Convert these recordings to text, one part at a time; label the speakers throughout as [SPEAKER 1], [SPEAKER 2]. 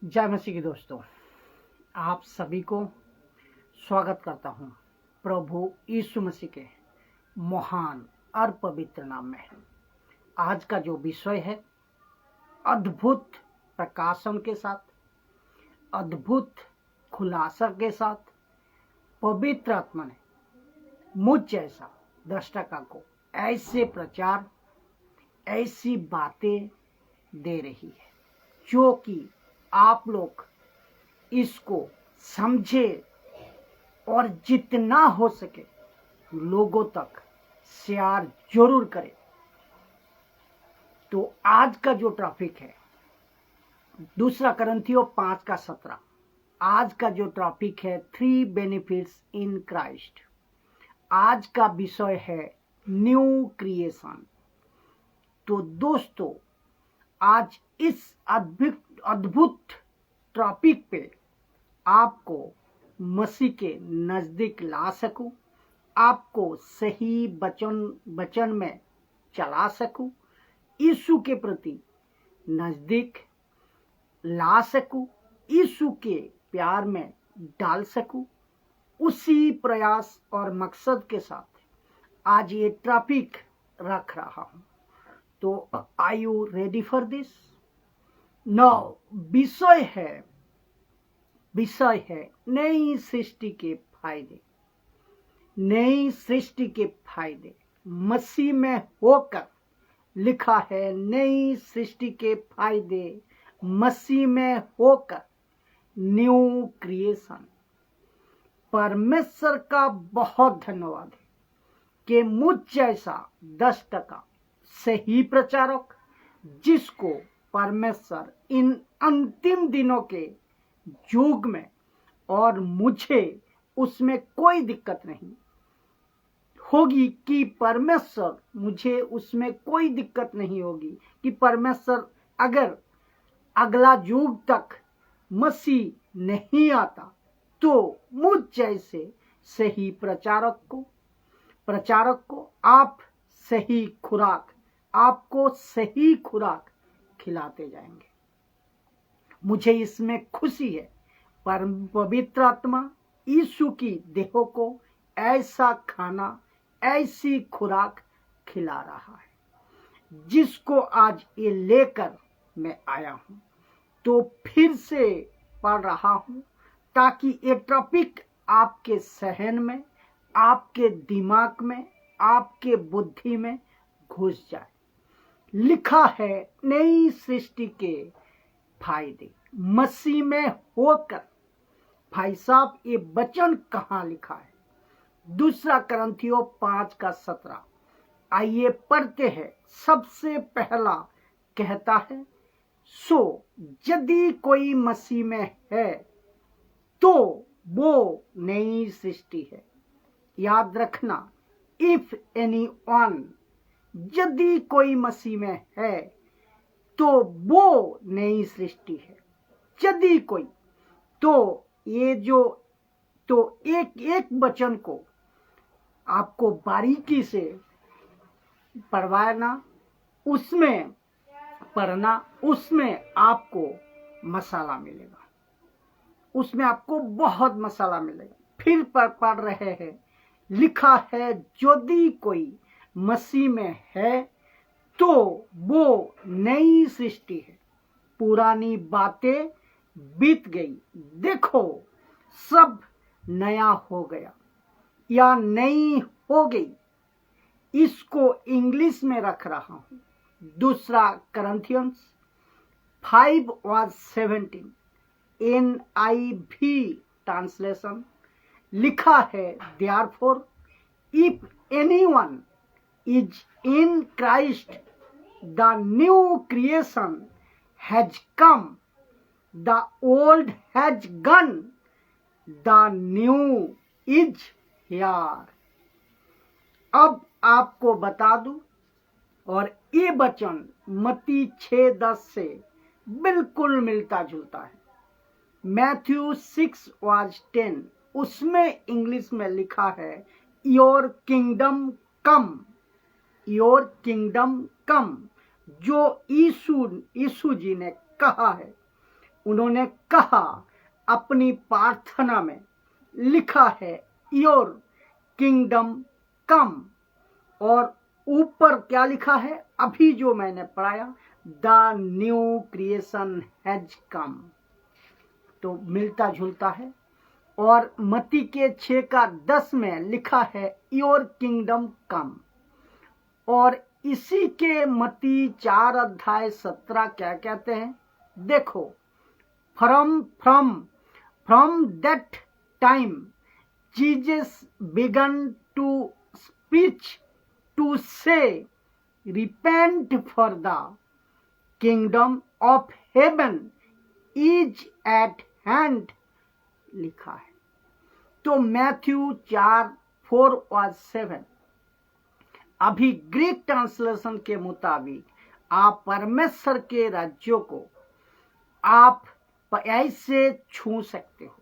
[SPEAKER 1] जय मसीह की दोस्तों, आप सभी को स्वागत करता हूं प्रभु यीशु मसीह के महान और पवित्र नाम में। आज का जो विषय है, अद्भुत प्रकाशन के साथ, अद्भुत खुलासा के साथ पवित्र आत्मा ने मुझ जैसा दृष्टका को ऐसे प्रचार, ऐसी बातें दे रही है जो कि आप लोग इसको समझे और जितना हो सके लोगों तक शेयर जरूर करें। तो आज का जो टॉपिक है 2 कुरिन्थियों 5:17। आज का जो टॉपिक है 3 बेनिफिट्स इन क्राइस्ट। आज का विषय है न्यू क्रिएशन। तो दोस्तों, आज इस अद्भुत टॉपिक पे आपको मसीह के नजदीक ला सकूं, आपको सही वचन में चला सकूं, यीशु के प्रति नजदीक ला सकूं, यीशु के प्यार में डाल सकूं, उसी प्रयास और मकसद के साथ आज ये टॉपिक रख रहा हूं। तो are you ready for this? Now विषय है नई सृष्टि के फायदे। नई सृष्टि के फायदे मसीह में होकर लिखा है। नई सृष्टि के फायदे मसीह में होकर, न्यू क्रिएशन। परमेश्वर का बहुत धन्यवाद है कि मुझ जैसा 10% सही प्रचारक, जिसको परमेश्वर इन अंतिम दिनों के युग में, और मुझे उसमें कोई दिक्कत नहीं होगी कि परमेश्वर, मुझे उसमें कोई दिक्कत नहीं होगी कि परमेश्वर अगर अगला युग तक मसीह नहीं आता तो मुझ जैसे सही प्रचारक को आपको सही खुराक खिलाते जाएंगे। मुझे इसमें खुशी है। पर पवित्र आत्मा यीशु की देह को ऐसा खाना, ऐसी खुराक खिला रहा है जिसको आज ये लेकर मैं आया हूं। तो फिर से पढ़ रहा हूं ताकि ये टॉपिक आपके सहन में, आपके दिमाग में, आपके बुद्धि में घुस जाए। लिखा है नई सृष्टि के फायदे मसीह में होकर। भाई साहब, ये वचन कहाँ लिखा है? 2 कुरिन्थियों 5:17। आइए पढ़ते हैं। सबसे पहला कहता है, सो यदि कोई मसीह में है तो वो नई सृष्टि है। याद रखना, इफ एनीवन, यदि कोई मसीह में है तो वो नई सृष्टि है। यदि कोई, तो ये जो, तो एक वचन को आपको बारीकी से पढ़वाना, उसमें पढ़ना, उसमें आपको मसाला मिलेगा, उसमें आपको बहुत मसाला मिलेगा। फिर पढ़ रहे हैं, लिखा है यदि कोई मसीह में है तो वो नई सृष्टि है, पुरानी बातें बीत गई, देखो सब नया हो गया या नई हो गई। इसको इंग्लिश में रख रहा हूं। 2 कुरिन्थियंस 5:17 NIV ट्रांसलेशन। लिखा है, therefore if anyone is in Christ, the new creation has come, the old has gone, the new is here। अब आपको बता दूं, और ये वचन मत्ती 6:10 से बिल्कुल मिलता जुलता है। मैथ्यू 6:10, उसमें इंग्लिश में लिखा है, your kingdom come, your kingdom come, जो यीशु जी ने कहा है। उन्होंने कहा अपनी प्रार्थना में लिखा है योर किंगडम कम, और ऊपर क्या लिखा है अभी जो मैंने पढ़ाया, the new creation has come. तो मिलता जुलता है। और मत्ती के 6:10 में लिखा है योर किंगडम कम, और इसी के मत्ती 4:17 क्या कहते हैं, देखो, from that time Jesus began to speech to say repent for the kingdom of heaven is at hand लिखा है। तो मैथ्यू 4:4-7 अभी ग्रीक ट्रांसलेशन के मुताबिक आप परमेश्वर के राज्यों को आप ऐसे छू सकते हो।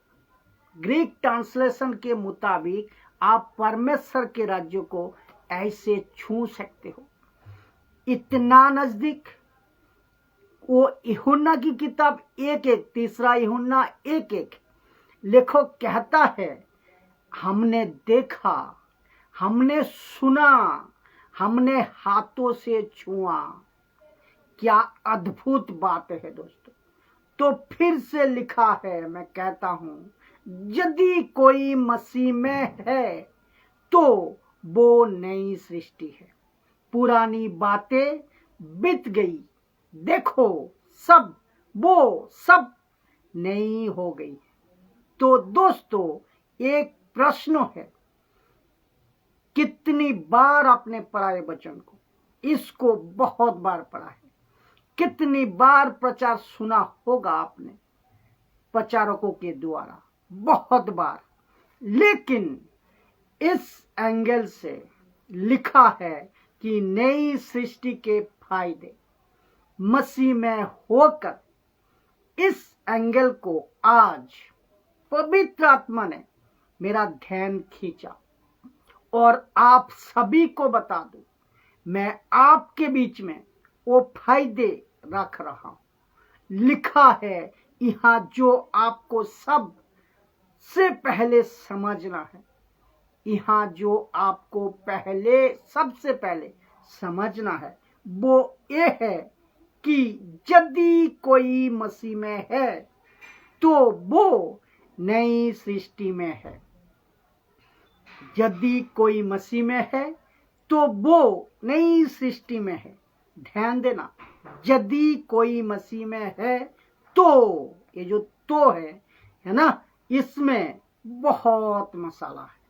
[SPEAKER 1] ग्रीक ट्रांसलेशन के मुताबिक आप परमेश्वर के राज्यों को ऐसे छू सकते हो। इतना नजदीक। वो यूहन्ना की किताब 1:1, तीसरा यूहन्ना 1:1 लेखक कहता है, हमने देखा, हमने सुना, हमने हाथों से छुआ। क्या अद्भुत बात है दोस्तों। तो फिर से लिखा है, मैं कहता हूं, यदि कोई मसीह में है तो वो नई सृष्टि है, पुरानी बातें बीत गई, देखो वो सब नई हो गई। तो दोस्तों एक प्रश्न है, कितनी बार आपने पढ़ा है वचन को? इसको बहुत बार पढ़ा है। कितनी बार प्रचार सुना होगा आपने प्रचारकों के द्वारा? बहुत बार। लेकिन इस एंगल से लिखा है कि नई सृष्टि के फायदे मसीह में होकर, इस एंगल को आज पवित्र आत्मा ने मेरा ध्यान खींचा और आप सभी को बता दूं, मैं आपके बीच में वो फायदे रख रहा हूं। लिखा है यहां जो आपको सबसे पहले समझना है, यहां जो आपको सबसे पहले समझना है वो ये है कि यदि कोई मसीह में है तो वो नई सृष्टि में है। यदि कोई मसीह में है तो वो नई सृष्टि में है। ध्यान देना, यदि कोई मसीह में है तो, ये जो तो है ना, इसमें बहुत मसाला है।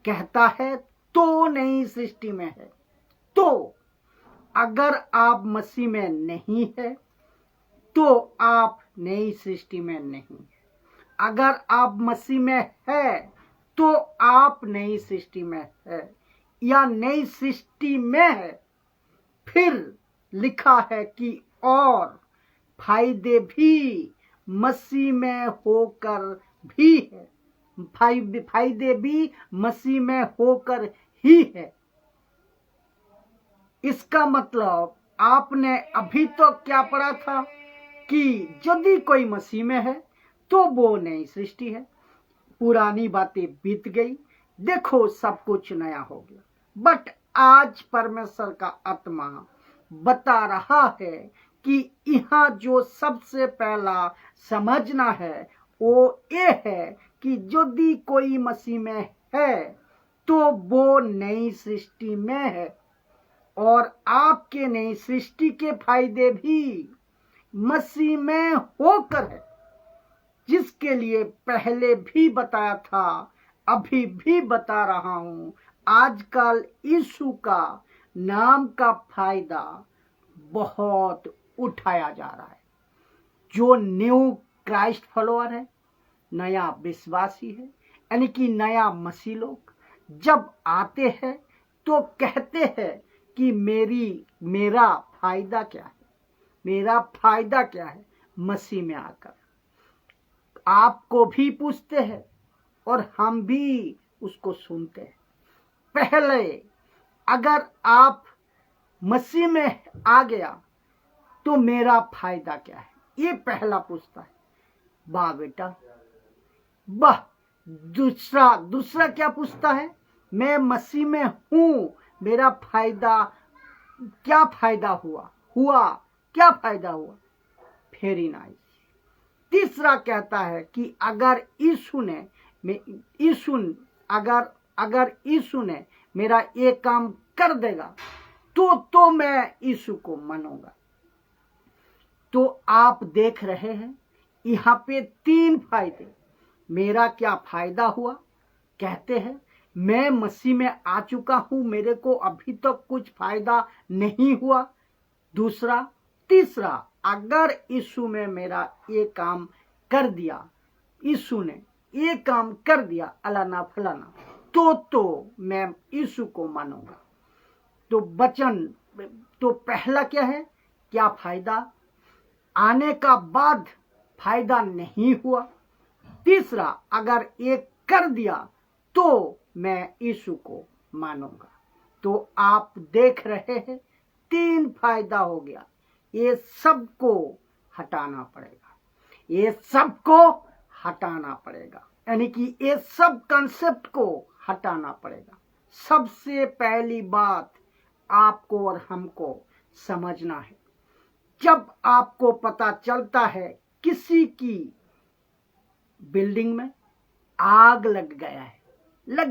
[SPEAKER 1] कहता है तो नई सृष्टि में है। तो अगर आप मसीह में नहीं है तो आप नई सृष्टि में नहीं है। अगर आप मसीह में है तो आप नई सृष्टि में है या नई सृष्टि में है। फिर लिखा है कि और फायदे भी मसीह में होकर भी है, फायदे भी मसीह में होकर ही है। इसका मतलब आपने अभी तो क्या पढ़ा था कि यदि कोई मसीह में है तो वो नई सृष्टि है, पुरानी बातें बीत गई, देखो सब कुछ नया हो गया। बट आज परमेश्वर का आत्मा बता रहा है कि यहाँ जो सबसे पहला समझना है वो ये है कि यदि कोई मसीह में है तो वो नई सृष्टि में है, और आपके नई सृष्टि के फायदे भी मसीह में होकर है, जिसके लिए पहले भी बताया था, अभी भी बता रहा हूं। आजकल यीशु का नाम का फायदा बहुत उठाया जा रहा है। जो न्यू क्राइस्ट फॉलोअर है, नया विश्वासी है, यानी कि नया मसीह लोग जब आते हैं तो कहते हैं कि मेरा फायदा क्या है, मेरा फायदा क्या है मसीह में आकर। आपको भी पूछते हैं और हम भी उसको सुनते हैं। पहले अगर आप मसीह में आ गया तो मेरा फायदा क्या है, ये पहला पूछता है। वाह बेटा वाह। दूसरा क्या पूछता है, मैं मसीह में हूं, मेरा फायदा क्या फायदा हुआ क्या फायदा हुआ। Very nice. तीसरा कहता है कि अगर यीशु ने मेरा ये काम कर देगा तो मैं यीशु को मानूंगा। तो आप देख रहे हैं यहाँ पे 3 फायदे। मेरा क्या फायदा हुआ, कहते हैं मैं मसीह में आ चुका हूं, मेरे को अभी तक कुछ फायदा नहीं हुआ। तीसरा अगर यीशु में मेरा ये काम कर दिया, यीशु ने ये काम कर दिया अलाना फलाना, तो मैं यीशु को मानूंगा। तो पहला क्या है, क्या फायदा, आने का बाद फायदा नहीं हुआ। तीसरा अगर ये कर दिया तो मैं यीशु को मानूंगा। तो आप देख रहे हैं 3 फायदा हो गया। ये सबको हटाना पड़ेगा, यानी कि ये सब कंसेप्ट को हटाना पड़ेगा। सबसे पहली बात आपको और हमको समझना है, जब आपको पता चलता है किसी की बिल्डिंग में आग लग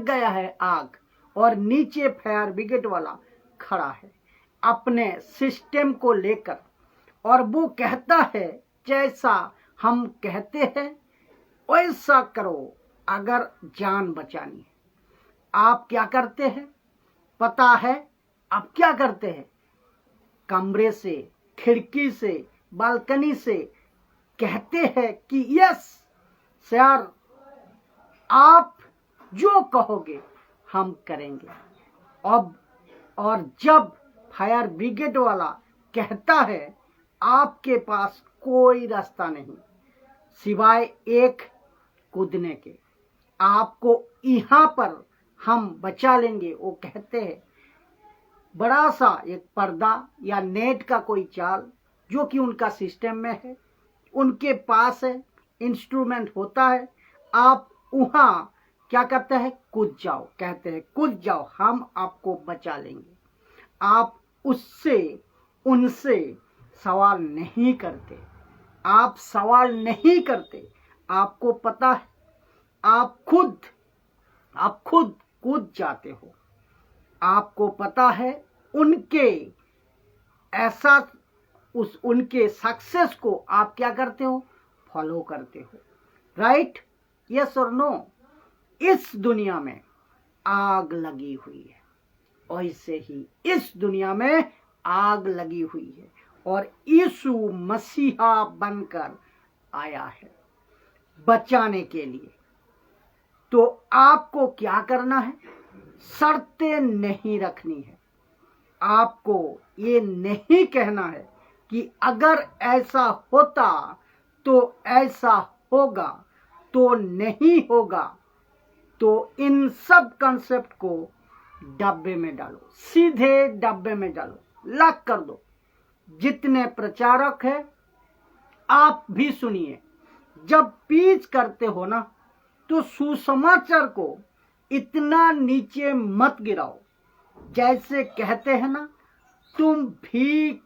[SPEAKER 1] गया है आग, और नीचे फायर ब्रिगेड वाला खड़ा है अपने सिस्टम को लेकर, और वो कहता है जैसा हम कहते हैं वैसा करो अगर जान बचानी है। आप क्या करते हैं पता है, आप क्या करते हैं, कमरे से, खिड़की से, बालकनी से कहते हैं कि यस सर आप जो कहोगे हम करेंगे। अब और जब फायर ब्रिगेड वाला कहता है आपके पास कोई रास्ता नहीं सिवाय एक कूदने के, आपको यहाँ पर हम बचा लेंगे, वो कहते हैं बड़ा सा एक पर्दा या नेट का कोई जाल जो कि उनका सिस्टम में है, उनके पास है, इंस्ट्रूमेंट होता है, आप वहाँ क्या करते हैं, कूद जाओ, कहते हैं कूद जाओ हम आपको बचा लेंगे। आप उनसे सवाल नहीं करते, आपको पता है आप खुद कूद जाते हो। आपको पता है उनके सक्सेस को आप क्या करते हो, फॉलो करते हो, राइट, यस और नो। इस दुनिया में आग लगी हुई है, वैसे ही इस दुनिया में आग लगी हुई है, और यीशु मसीहा बनकर आया है बचाने के लिए। तो आपको क्या करना है, शर्तें नहीं रखनी है। आपको ये नहीं कहना है कि अगर ऐसा होता तो ऐसा होगा, तो नहीं होगा। तो इन सब कंसेप्ट को डब्बे में डालो, सीधे डब्बे में डालो, लॉक कर दो। जितने प्रचारक है आप भी सुनिए, जब पीच करते हो ना तो सुसमाचार को इतना नीचे मत गिराओ, जैसे कहते हैं ना तुम भीख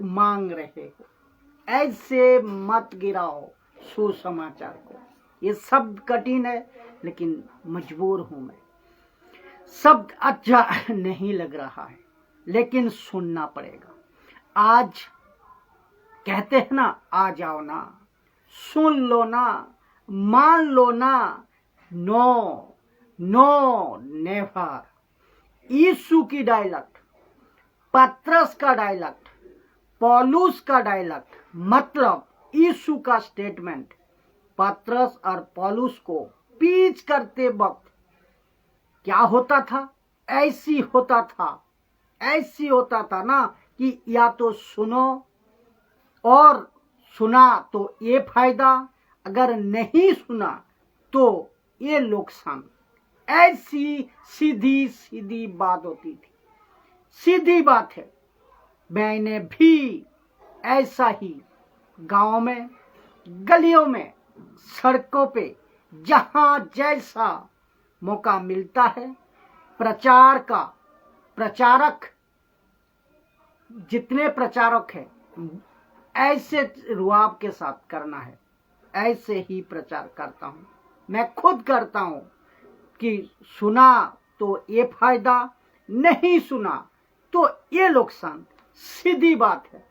[SPEAKER 1] मांग रहे हो, ऐसे मत गिराओ सुसमाचार को। ये शब्द कठिन है लेकिन मजबूर हूं मैं, शब्द अच्छा नहीं लग रहा है लेकिन सुनना पड़ेगा। आज कहते हैं ना आ जाओ ना, सुन लो ना, मान लो ना, नो नेवर। यीशु की डायलॉग, पतरस का डायलॉग, पौलुस का डायलॉग, मतलब यीशु का स्टेटमेंट। पतरस और पौलुस को पीच करते वक्त क्या होता था, ऐसी होता था ना कि या तो सुनो और सुना तो ये फायदा, अगर नहीं सुना तो ये नुकसान। ऐसी सीधी बात होती थी, सीधी बात है। मैंने भी ऐसा ही गांव में, गलियों में सड़कों पे जहां जैसा मौका मिलता है, प्रचारक जितने प्रचारक हैं ऐसे रुआब के साथ करना है। ऐसे ही प्रचार करता हूं, मैं खुद करता हूं कि सुना तो ये फायदा, नहीं सुना तो ये नुकसान, सीधी बात है।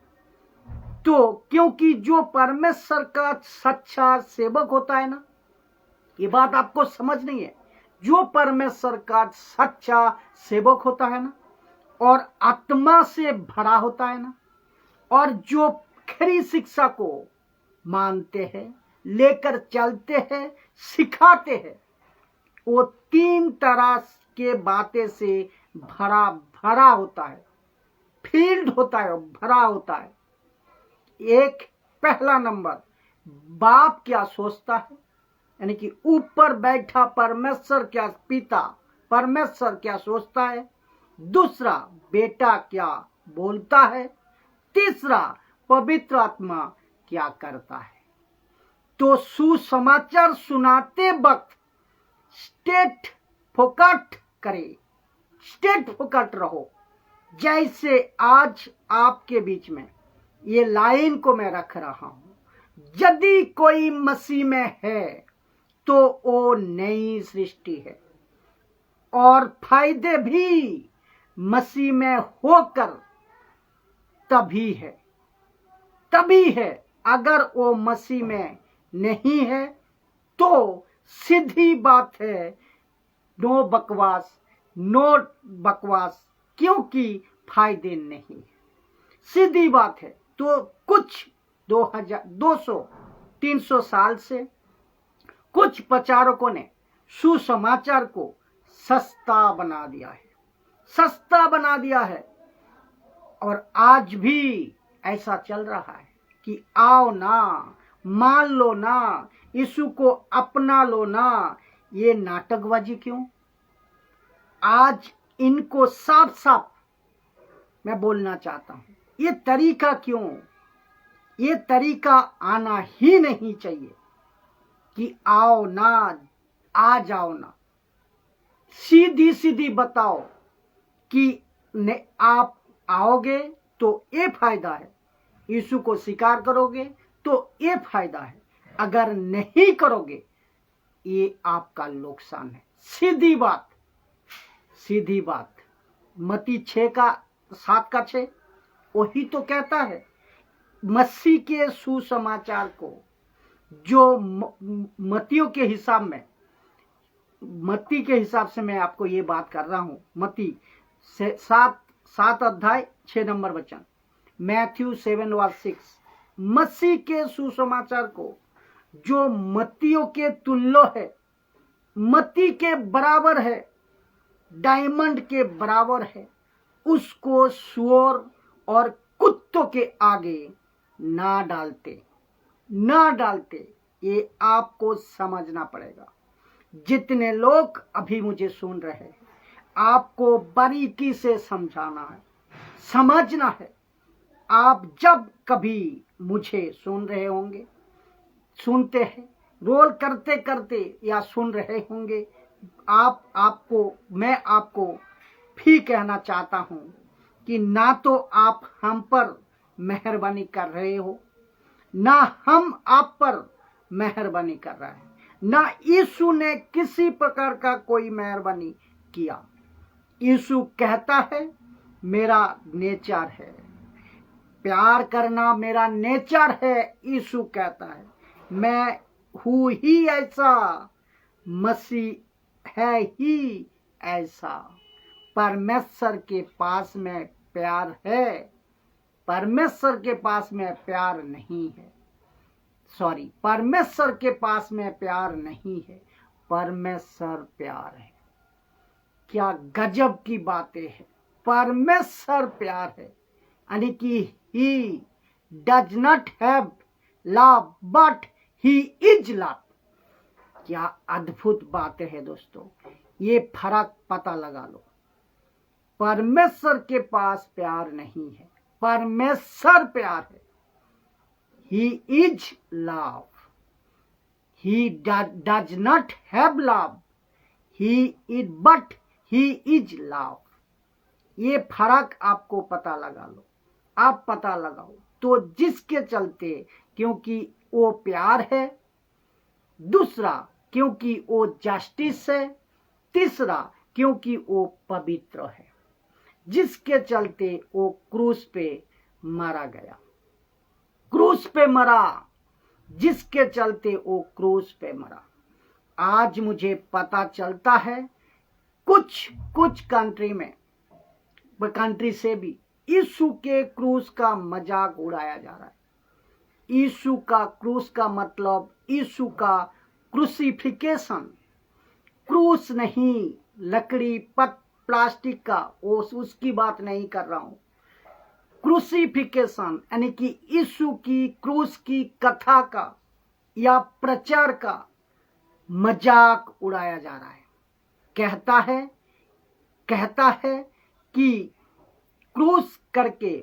[SPEAKER 1] तो क्योंकि जो परमेश्वर का सच्चा सेवक होता है ना, ये बात आपको समझ नहीं है, जो परमेश्वर का सच्चा सेवक होता है ना और आत्मा से भरा होता है ना, और जो खरी शिक्षा को मानते हैं, लेकर चलते हैं, सिखाते हैं, वो 3 तरह के बातें से भरा होता है, फील्ड होता है, भरा होता है। एक पहला नंबर, बाप क्या सोचता है, यानी कि ऊपर बैठा परमेश्वर क्या, पिता परमेश्वर क्या सोचता है। दूसरा, बेटा क्या बोलता है। तीसरा, पवित्र आत्मा क्या करता है। तो सुसमाचार सुनाते वक्त स्टेट फोकट रहो। जैसे आज आपके बीच में ये लाइन को मैं रख रहा हूं, यदि कोई मसीह में है तो वो नई सृष्टि है, और फायदे भी मसीह में होकर तभी है। अगर वो मसीह में नहीं है तो सीधी बात है, नो बकवास, क्योंकि फायदे नहीं, सीधी बात है। तो कुछ 200-300 साल से कुछ प्रचारकों ने सुसमाचार को सस्ता बना दिया है, और आज भी ऐसा चल रहा है कि आओ ना, मान लो ना, यीशु को अपना लो ना। ये नाटकबाजी क्यों? आज इनको साफ साफ मैं बोलना चाहता हूं, ये तरीका क्यों? ये तरीका आना ही नहीं चाहिए कि आओ ना, आ जाओ ना। सीधी बताओ कि आप आओगे तो ये फायदा है, यीशु को स्वीकार करोगे तो ये फायदा है, अगर नहीं करोगे ये आपका नुकसान है। सीधी बात। मत्ती 7:6 वही तो कहता है, मसीह के सुसमाचार को जो मत्ती के हिसाब से मैं आपको ये बात कर रहा हूं। मत्ती 7:6 मैथ्यू 7:6, मसीह के सुसमाचार को जो मत्तियों के तुल्य है, मत्ती के बराबर है, डायमंड के बराबर है, उसको सुअर और कुत्तों के आगे ना डालते। ये आपको समझना पड़ेगा। जितने लोग अभी मुझे सुन रहे हैं, आपको बारीकी से समझना है। आप जब कभी मुझे सुनते हैं, रोल करते या सुन रहे होंगे, मैं आपको भी कहना चाहता हूं कि ना तो आप हम पर मेहरबानी कर रहे हो, ना हम आप पर मेहरबानी कर रहे हैं, ना यीशु ने किसी प्रकार का कोई मेहरबानी किया। यीशु कहता है मेरा नेचर है, प्यार करना मेरा नेचर है। यीशु कहता है मैं हूं ही ऐसा, मसीह है ही ऐसा। परमेश्वर के पास में प्यार है, परमेश्वर के पास में प्यार नहीं है। परमेश्वर के पास में प्यार नहीं है, परमेश्वर प्यार है। क्या गजब की बातें हैं। परमेश्वर प्यार है, यानी कि he does not have love but he is love. क्या अद्भुत बातें हैं दोस्तों, ये फर्क पता लगा लो। परमेश्वर के पास प्यार नहीं है, परमेश्वर प्यार है। He is love, he does not have love, but he is love। ये फर्क आपको पता लगा लो, आप पता लगाओ। तो जिसके चलते, क्योंकि वो प्यार है, दूसरा क्योंकि वो जस्टिस है, तीसरा क्योंकि वो पवित्र है, जिसके चलते वो क्रूस पे मारा गया, क्रूस पे मरा, जिसके चलते वो क्रूस पे मरा। आज मुझे पता चलता है कुछ कंट्री से भी यीशु के क्रूस का मजाक उड़ाया जा रहा है। यीशु का क्रूस का मतलब यीशु का क्रूसिफिकेशन, क्रूस नहीं लकड़ी प्लास्टिक का, उसकी बात नहीं कर रहा हूं। क्रूसिफिकेशन यानी कि यीशु की क्रूस की कथा का या प्रचार का मजाक उड़ाया जा रहा है। कहता है कि क्रूस करके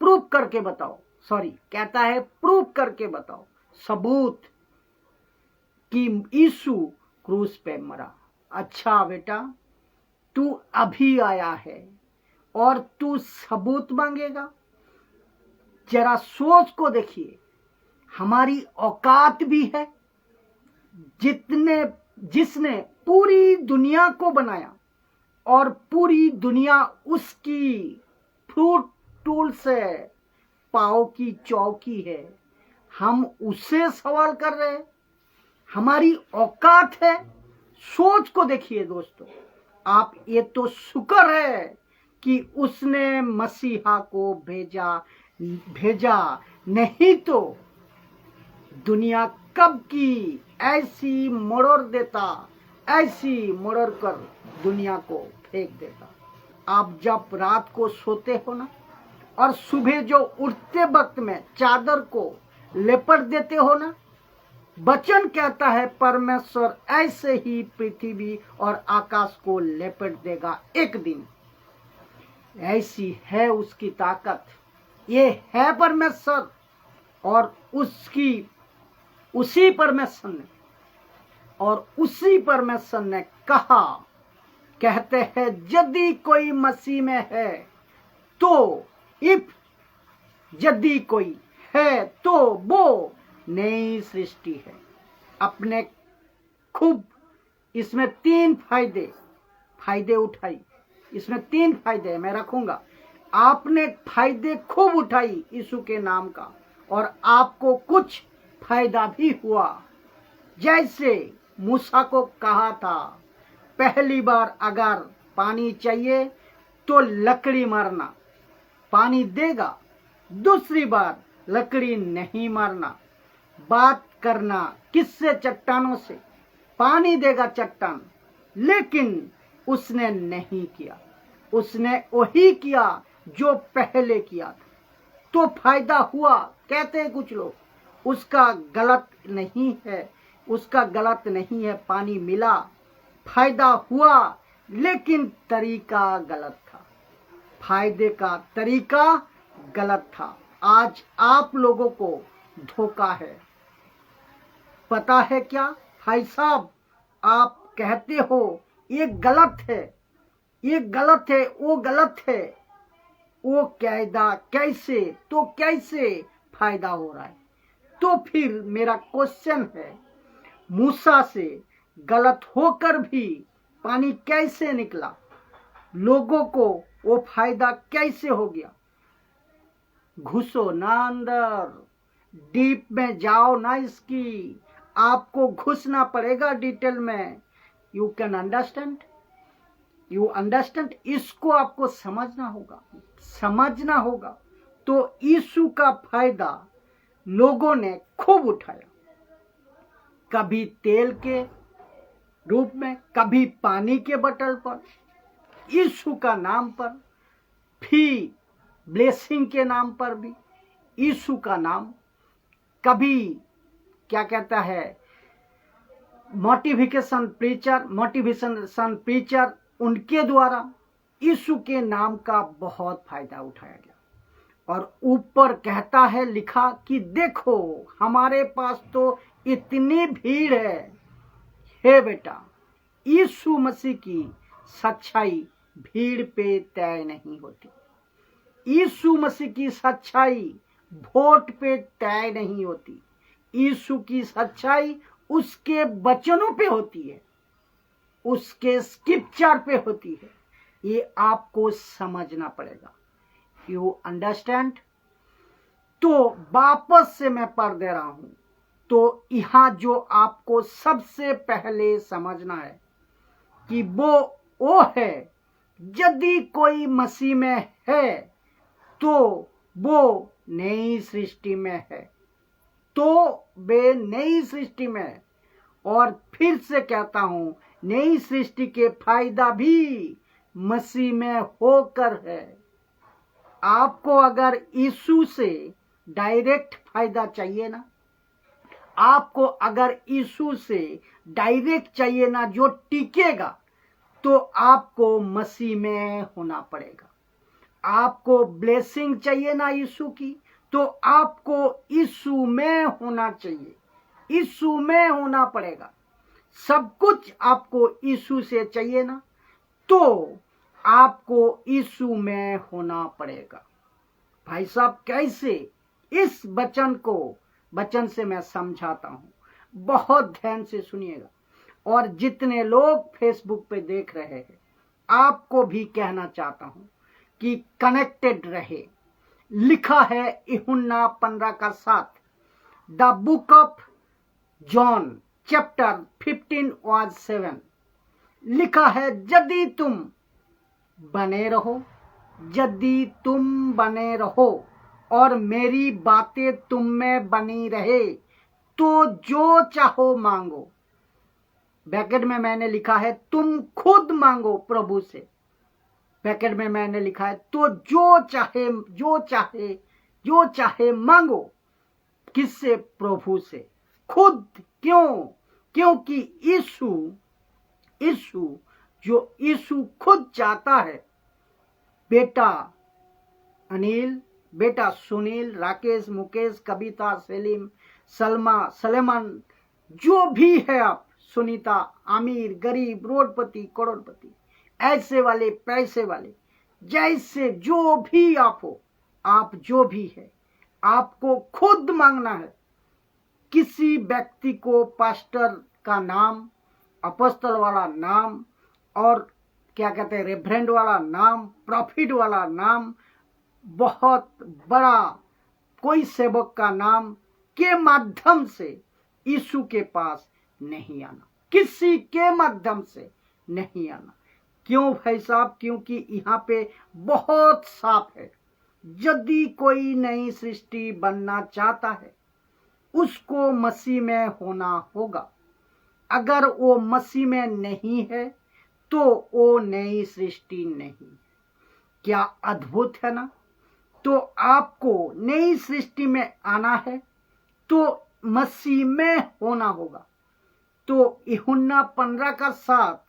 [SPEAKER 1] प्रूव करके बताओ, कहता है प्रूव करके बताओ, सबूत कि यीशु क्रूस पे मरा। अच्छा बेटा, तू अभी आया है और तू सबूत मांगेगा? जरा सोच को देखिए, हमारी औकात भी है। जिसने पूरी दुनिया को बनाया और पूरी दुनिया उसकी फ्रूट टूल से पाव की चौकी है, हम उससे सवाल कर रहे हैं? हमारी औकात है? सोच को देखिए दोस्तों, आप ये तो शुक्र है कि उसने मसीहा को भेजा, नहीं तो दुनिया कब की ऐसी मरोड़ कर दुनिया को फेंक देता। आप जब रात को सोते हो ना, और सुबह जो उठते वक्त में चादर को लेपट देते हो ना, वचन कहता है परमेश्वर ऐसे ही पृथ्वी और आकाश को लेपट देगा एक दिन। ऐसी है उसकी ताकत। ये है परमेश्वर, और उसी परमेश्वर ने कहते हैं यदि कोई मसीह में है तो यदि कोई है तो वो नई सृष्टि है। अपने खूब इसमें 3 फायदे उठाई। इसमें 3 फायदे मैं रखूंगा। आपने फायदे खूब उठाई यीशु के नाम का, और आपको कुछ फायदा भी हुआ। जैसे मूसा को कहा था, पहली बार अगर पानी चाहिए तो लकड़ी मारना, पानी देगा। दूसरी बार लकड़ी नहीं मारना, बात करना किससे? चट्टानों से, पानी देगा चट्टान। लेकिन उसने नहीं किया, उसने वही किया जो पहले किया था। तो फायदा हुआ, कहते हैं कुछ लोग। उसका गलत नहीं है, पानी मिला, फायदा हुआ, लेकिन तरीका गलत था। फायदे का तरीका गलत था। आज आप लोगों को धोखा है। पता है क्या भाई साहब, आप कहते हो ये गलत है, वो गलत है, वो कायदा कैसे? तो कैसे फायदा हो रहा है? तो फिर मेरा क्वेश्चन है, मूसा से गलत होकर भी पानी कैसे निकला? लोगों को वो फायदा कैसे हो गया? घुसो ना अंदर, डीप में जाओ ना, इसकी आपको घुसना पड़ेगा डिटेल में। यू कैन अंडरस्टैंड, इसको आपको समझना होगा। तो यीशु का फायदा लोगों ने खूब उठाया, कभी तेल के रूप में, कभी पानी के बोतल पर, यीशु का नाम पर, फिर ब्लेसिंग के नाम पर भी यीशु का नाम, कभी क्या कहता है मोटिवेशन प्रीचर, उनके द्वारा यीशु के नाम का बहुत फायदा उठाया गया। और ऊपर कहता है लिखा कि देखो हमारे पास तो इतनी भीड़ है। हे बेटा, यीशु मसीह की सच्चाई भीड़ पे तय नहीं होती। यीशु मसीह की सच्चाई वोट पे तय नहीं होती। यीशु की सच्चाई उसके वचनों पे होती है, उसके स्क्रिप्चर पे होती है। ये आपको समझना पड़ेगा। You understand? तो वापस से मैं पढ़ दे रहा हूं। तो यहां जो आपको सबसे पहले समझना है कि वो है, यदि कोई मसीह में है तो वो नई सृष्टि में है, तो वे नई सृष्टि में है। और फिर से कहता हूं, नई सृष्टि के फायदा भी मसीह में होकर है। आपको अगर यीशु से डायरेक्ट फायदा चाहिए ना, आपको अगर यीशु से डायरेक्ट चाहिए ना जो टिकेगा, तो आपको मसीह में होना पड़ेगा। आपको ब्लेसिंग चाहिए ना यीशु की, तो आपको यीशु में होना चाहिए, यीशु में होना पड़ेगा। सब कुछ आपको यीशु से चाहिए ना, तो आपको यीशु में होना पड़ेगा। भाई साहब, कैसे इस वचन से मैं समझाता हूं, बहुत ध्यान से सुनिएगा। और जितने लोग फेसबुक पे देख रहे हैं, आपको भी कहना चाहता हूं कि कनेक्टेड रहे। लिखा है यूहन्ना 15:7, the book of John chapter 15:7 लिखा है, यदि तुम बने रहो और मेरी बातें तुम में बनी रहे, तो जो चाहो मांगो। ब्रैकेट में मैंने लिखा है तुम खुद मांगो प्रभु से। ब्रैकेट में मैंने लिखा है तो जो चाहे मांगो। किससे? प्रभु से, खुद। क्यों? क्योंकि यीशु खुद चाहता है, बेटा अनिल, बेटा सुनील, राकेश, मुकेश, कविता, सेलिम, सलमा, सलेमान, जो भी है आप, सुनीता, आमिर, गरीब, रोडपति, करोड़पति, ऐसे वाले, पैसे वाले, जैसे जो भी आप हो, आप जो भी है, आपको खुद मांगना है। किसी व्यक्ति को पास्टर का नाम, अपॉस्टल वाला नाम, और क्या कहते हैं, रेवरेंड वाला नाम, प्रॉफिट वाला नाम, बहुत बड़ा कोई सेवक का नाम के माध्यम से यीशु के पास नहीं आना, किसी के माध्यम से नहीं आना। क्यों भाई साहब? क्योंकि यहाँ पे बहुत साफ है, यदि कोई नई सृष्टि बनना चाहता है, उसको मसीह में होना होगा। अगर वो मसीह में नहीं है, तो वो नई सृष्टि नहीं। क्या अद्भुत है ना? तो आपको नई सृष्टि में आना है, तो मसीह में होना होगा। तो यूहन्ना 15:7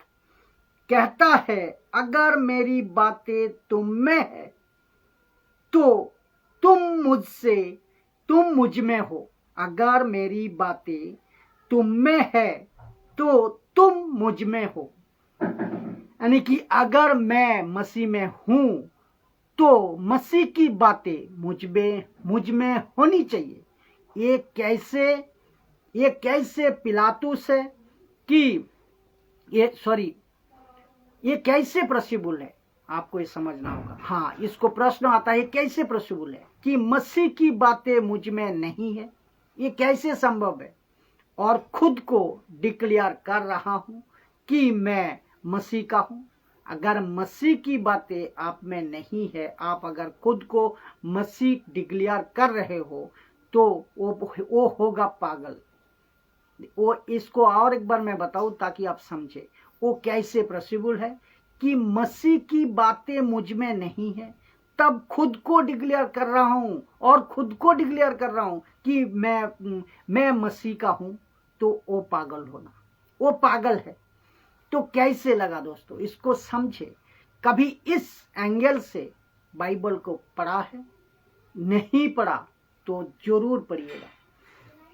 [SPEAKER 1] कहता है, अगर मेरी बातें तुम में है, तो तुम मुझ में हो। अगर मेरी बातें तुम में है, तो तुम मुझ में हो। यानी कि अगर मैं मसीह में हूं, तो मसीह की बातें मुझ में होनी चाहिए। ये कैसे पिलातुस है कि ये कैसे पॉसिबल है? आपको ये समझना होगा। हाँ, इसको प्रश्न आता है, कैसे पॉसिबल है कि मसीह की बातें मुझ में नहीं है? ये कैसे संभव है? और खुद को डिक्लेयर कर रहा हूं कि मैं मसीह का हूं। अगर मसीह की बातें आप में नहीं है, आप अगर खुद को मसीह डिक्लेयर कर रहे हो, तो वो होगा पागल। वो इसको और एक बार मैं बताऊं ताकि आप समझे वो कैसे पॉसिबल है कि मसीह की बातें मुझ में नहीं है, तब खुद को डिक्लेयर कर रहा हूं और खुद को डिक्लेयर कर रहा हूं कि मैं मसीह का हूं। तो वो पागल होना, वो पागल है। तो कैसे लगा दोस्तों? इसको समझे। कभी इस एंगल से बाइबल को पढ़ा है? नहीं पढ़ा तो जरूर पढ़िएगा,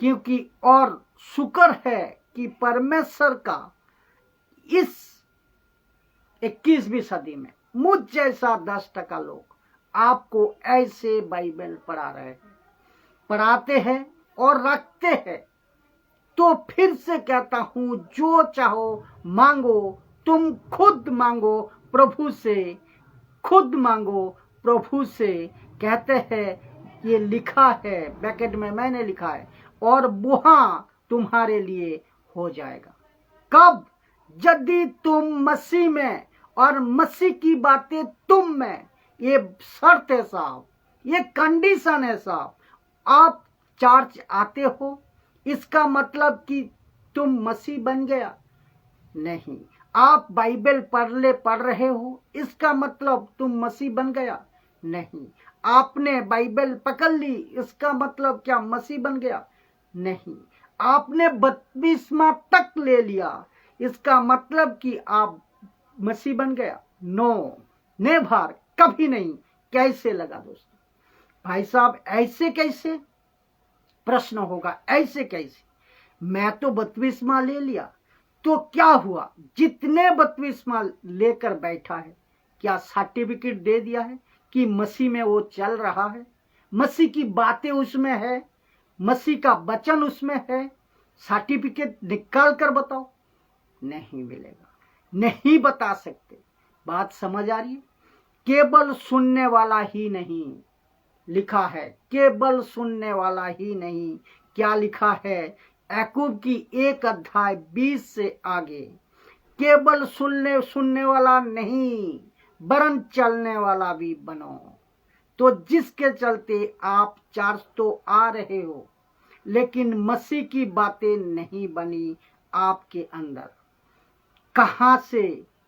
[SPEAKER 1] क्योंकि और शुक्र है कि परमेश्वर का इस 21वीं सदी में मुझ जैसा 10% लोग आपको ऐसे बाइबल पढ़ाते हैं और रखते हैं। तो फिर से कहता हूं, जो चाहो मांगो, तुम खुद मांगो प्रभु से, खुद मांगो प्रभु से। कहते हैं, ये लिखा है ब्रैकेट में, मैंने लिखा है, और वहां तुम्हारे लिए हो जाएगा। कब? यदि तुम मसीह में, और मसीह की बातें तुम में। ये शर्त है साहब, ये कंडीशन है साहब। आप चर्च आते हो, इसका मतलब कि तुम मसीह बन गया नहीं। आप बाइबल पढ़ रहे हो, इसका मतलब तुम मसीह बन गया नहीं। आपने बाइबल पकड़ ली, इसका मतलब क्या मसीह बन गया नहीं। आपने बपतिस्मा तक ले लिया, इसका मतलब कि आप मसीह बन गया? नो, नेवर, कभी नहीं। कैसे लगा दोस्तों? भाई साहब ऐसे कैसे? प्रश्न होगा, ऐसे कैसे? मैं तो बपतिस्मा ले लिया, तो क्या हुआ? जितने बपतिस्मा लेकर बैठा है, क्या सर्टिफिकेट दे दिया है कि मसीह में वो चल रहा है? मसीह की बातें उसमें है, मसीह का वचन उसमें है? सर्टिफिकेट निकाल कर बताओ। नहीं मिलेगा, नहीं बता सकते। बात समझ आ रही है? केवल सुनने वाला ही नहीं, लिखा है केवल सुनने वाला ही नहीं। क्या लिखा है? याकूब की 1:20 से आगे, केवल सुनने वाला नहीं, वरन चलने वाला भी बनो। तो जिसके चलते आप चर्च तो आ रहे हो, लेकिन मसीह की बातें नहीं बनी आपके अंदर। कहां से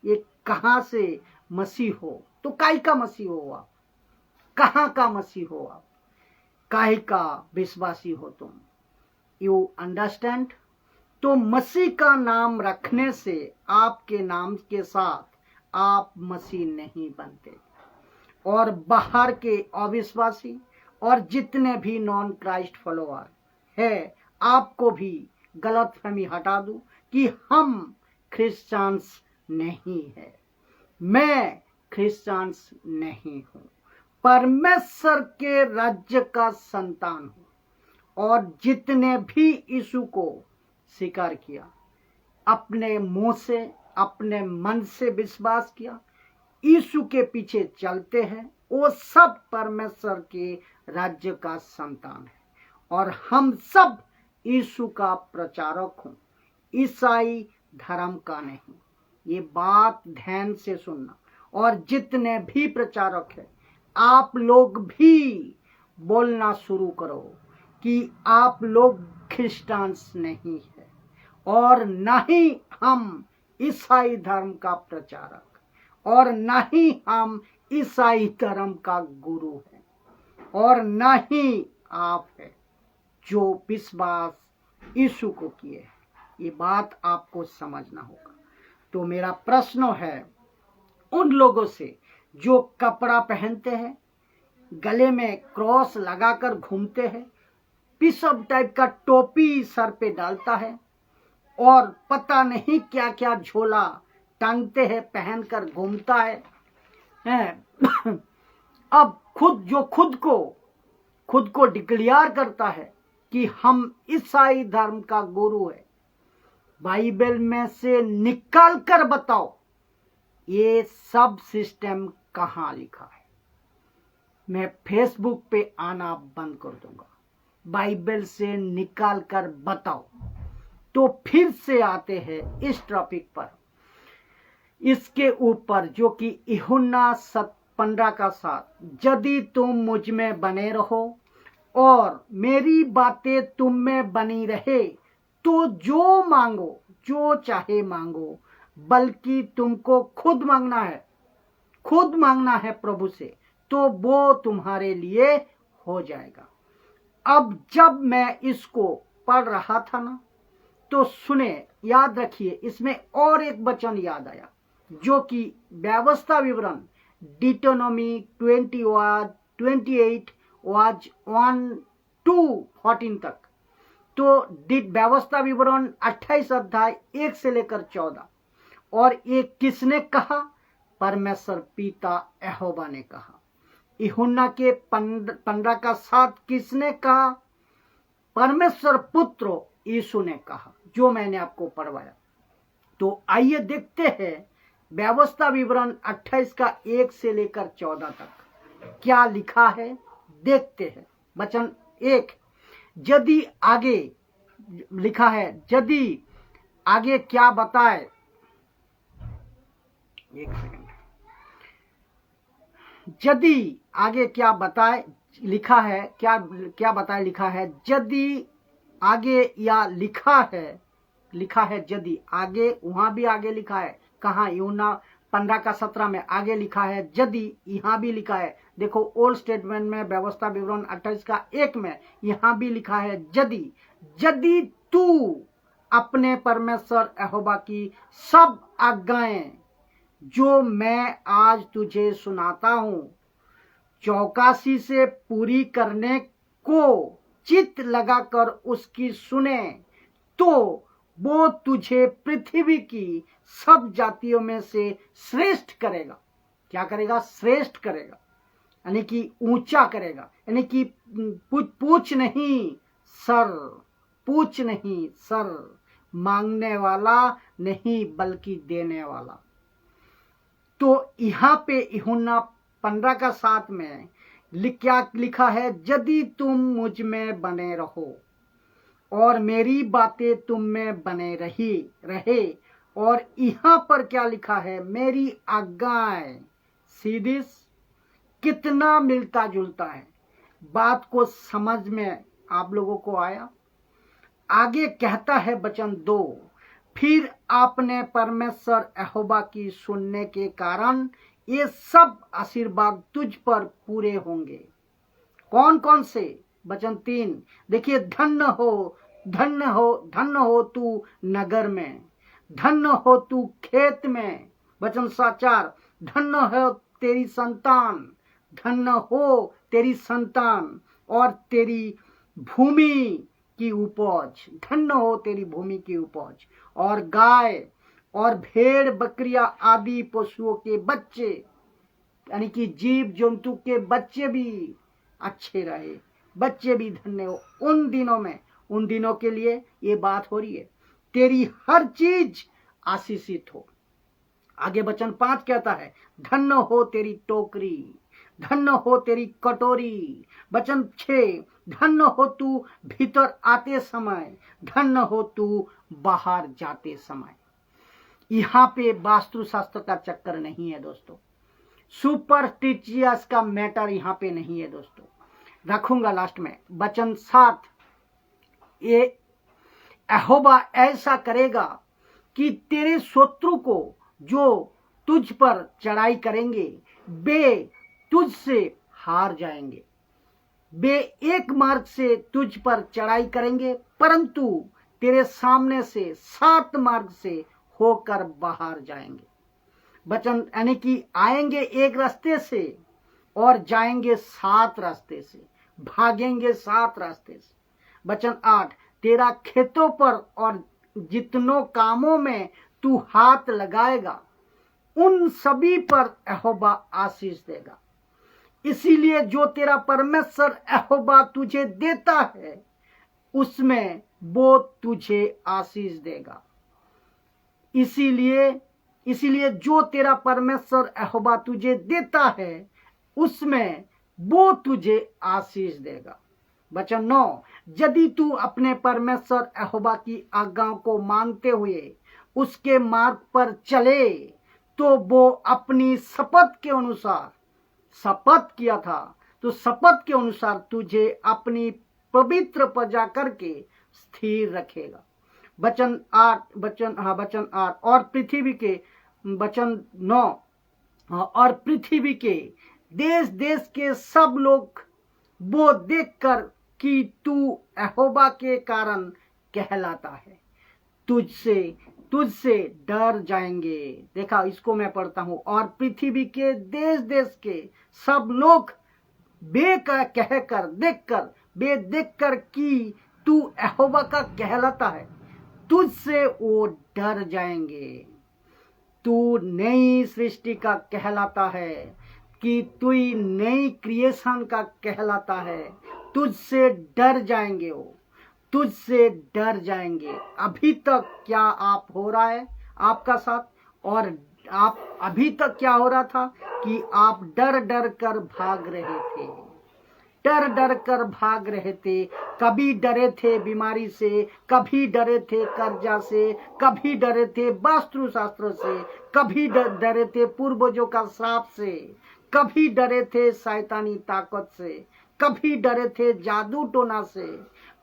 [SPEAKER 1] ये, कहां से मसीह हो? तो काहे का मसीह हो आप? कहां का मसीह हो आप? काहे का विश्वासी हो तुम? You understand? तो मसीह का नाम रखने से आपके नाम के साथ आप मसीह नहीं बनते। और बाहर के अविश्वासी और जितने भी नॉन क्राइस्ट फॉलोअर है, आपको भी गलतफहमी हटा दूं कि हम क्रिश्चियंस नहीं है। मैं क्रिश्चियंस नहीं हूं, परमेश्वर के राज्य का संतान हूं। और जितने भी यीशु को स्वीकार किया, अपने मुंह से, अपने मन से विश्वास किया, यीशु के पीछे चलते हैं, वो सब परमेश्वर के राज्य का संतान है। और हम सब यीशु का प्रचारक हूं, ईसाई धर्म का नहीं। ये बात ध्यान से सुनना। और जितने भी प्रचारक है, आप लोग भी बोलना शुरू करो कि आप लोग क्रिश्चियंस नहीं है, और न ही हम ईसाई धर्म का प्रचारक, और न ही हम ईसाई धर्म का गुरु है, और न ही आप है जो विश्वास यीशु को किए हैं। ये बात आपको समझना होगा। तो मेरा प्रश्न है उन लोगों से जो कपड़ा पहनते हैं, गले में क्रॉस लगाकर घूमते हैं, बिशप टाइप का टोपी सर पे डालता है, और पता नहीं क्या क्या झोला टांगते हैं, पहनकर घूमता है। अब खुद को डिक्लेयर करता है कि हम ईसाई धर्म का गुरु है। बाइबल में से निकाल कर बताओ, ये सब सिस्टम कहां लिखा है? मैं फेसबुक पे आना बंद कर दूंगा। बाइबल से निकाल कर बताओ। तो फिर से आते हैं इस टॉपिक पर, इसके ऊपर, जो कि यूहन्ना 15:7, यदि तुम मुझ में बने रहो और मेरी बातें तुम में बनी रहे, तो जो मांगो, जो चाहे मांगो, बल्कि तुमको खुद मांगना है प्रभु से, तो वो तुम्हारे लिए हो जाएगा। अब जब मैं इसको पढ़ रहा था ना, तो सुने, याद रखिए, इसमें और एक वचन याद आया, जो कि व्यवस्था विवरण डिटोनॉमी 28 वाज 1-14 तक। तो व्यवस्था विवरण 28 अध्याय 1 से लेकर 14। और ये किसने कहा? परमेश्वर पिता यहोवा ने कहा। यूहन्ना के 15:7 किसने कहा? परमेश्वर पुत्र यीशु ने कहा, जो मैंने आपको पढ़वाया। तो आइए देखते हैं व्यवस्था विवरण 28 का 1 से लेकर 14 तक क्या लिखा है। देखते हैं। वचन 1, यदि आगे लिखा है, यदि आगे क्या बताए, एक सेकंड, यदि आगे क्या बताए लिखा है, क्या बताए लिखा है, यदि आगे या लिखा है यदि आगे, वहां भी आगे लिखा है। कहाँ? यूहन्ना 15:17 में आगे लिखा है यदि, यहाँ भी लिखा है। देखो ओल्ड स्टेटमेंट में व्यवस्था विवरण 28 का 1 में यहाँ भी लिखा है यदि तू अपने परमेश्वर यहोवा की सब आज्ञाएं जो मैं आज तुझे सुनाता हूं चौकसी से पूरी करने को चित्त लगाकर उसकी सुने, तो वो तुझे पृथ्वी की सब जातियों में से श्रेष्ठ करेगा। क्या करेगा? श्रेष्ठ करेगा, यानी कि ऊंचा करेगा, यानी कि पूछ नहीं सर, मांगने वाला नहीं बल्कि देने वाला। तो यहाँ पे यूहन्ना 15:7 में क्या लिखा है? यदि तुम मुझ में बने रहो और मेरी बातें तुम में बने रहे। और यहाँ पर क्या लिखा है? मेरी आज्ञाएं। सीधी कितना मिलता जुलता है। बात को समझ में आप लोगों को आया? आगे कहता है वचन 2, फिर आपने परमेश्वर यहोवा की सुनने के कारण ये सब आशीर्वाद तुझ पर पूरे होंगे। कौन कौन से? वचन 3 देखिए, धन्य हो तू नगर में, धन्य हो तू खेत में। वचन 4 धन्य हो तेरी संतान, धन्य हो तेरी संतान और तेरी भूमि की उपज, धन्य हो तेरी भूमि की उपज। और गाय और भेड़ बकरियां आदि पशुओं के बच्चे, यानी कि जीव जंतु के बच्चे भी अच्छे रहे, बच्चे भी धन्य हो उन दिनों के लिए ये बात हो रही है। तेरी हर चीज आशीषित हो। आगे वचन 5 कहता है धन्य हो तेरी टोकरी, धन्य हो तेरी कटोरी। वचन 6 धन्य हो तू भीतर आते समय, धन्य हो तू बाहर जाते समय। यहाँ पे वास्तुशास्त्र का चक्कर नहीं है दोस्तों, सुपरस्टिशियस का मैटर यहाँ पे नहीं है दोस्तों। रखूंगा लास्ट में। वचन 7 ये यहोवा ऐसा करेगा कि तेरे शत्रु को जो तुझ पर चढ़ाई करेंगे वे तुझसे हार जाएंगे। वे एक मार्ग से तुझ पर चढ़ाई करेंगे परंतु तेरे सामने से 7 मार्ग से होकर बाहर जाएंगे। वचन यानी कि आएंगे एक रास्ते से और जाएंगे 7 रास्ते से, भागेंगे 7 रास्ते से। वचन 8 तेरा खेतों पर और जितनों कामों में तू हाथ लगाएगा उन सभी पर यहोवा आशीष देगा। इसीलिए जो तेरा परमेश्वर यहोवा तुझे देता है उसमें वो तुझे आशीष देगा। इसीलिए जो तेरा परमेश्वर यहोवा तुझे देता है उसमें वो तुझे आशीष देगा। वचन 9 यदि तू अपने परमेश्वर यहोवा की आज्ञाओं को मानते हुए उसके मार्ग पर चले तो वो अपनी शपथ के अनुसार, शपथ किया था तो शपथ के अनुसार तुझे अपनी पवित्र प्रजा करके स्थिर रखेगा। वचन 8 और पृथ्वी के, वचन 9 और पृथ्वी के देश देश के सब लोग वो देखकर कि तू यहोवा के कारण कहलाता है तुझसे डर जाएंगे। देखा, इसको मैं पढ़ता हूं। और पृथ्वी के देश देश के सब लोग कहकर देखकर कि तू यहोवा का कहलाता है, तुझसे वो डर जाएंगे। तू नई सृष्टि का कहलाता है कि तू नई क्रिएशन का कहलाता है, तुझसे डर जाएंगे वो, तुझसे डर जाएंगे। अभी तक क्या आप हो रहा है आपका साथ, और आप अभी तक क्या हो रहा था कि आप डर डर कर भाग रहे थे, डर डर कर भाग रहे थे। कभी डरे थे बीमारी से, कभी डरे थे कर्जा से, कभी डरे थे वास्तु शास्त्र से, कभी डरे थे पूर्वजों का श्राप से, कभी डरे थे शैतानी ताकत से, कभी डरे थे जादू टोना से।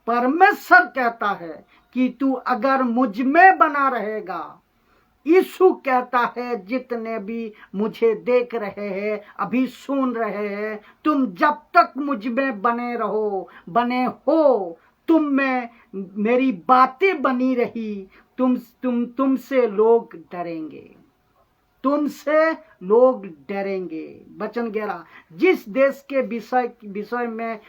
[SPEAKER 1] परमेश्वर कहता है कि तू अगर मुझ में बना रहेगा, यीशु कहता है जितने भी मुझे देख रहे हैं, अभी सुन रहे हैं, तुम जब तक मुझ में बने हो, तुम में मेरी बातें बनी रही, तुमसे लोग डरेंगे, तुमसे लोग डरेंगे। वचन 11, जिस देश के विषय में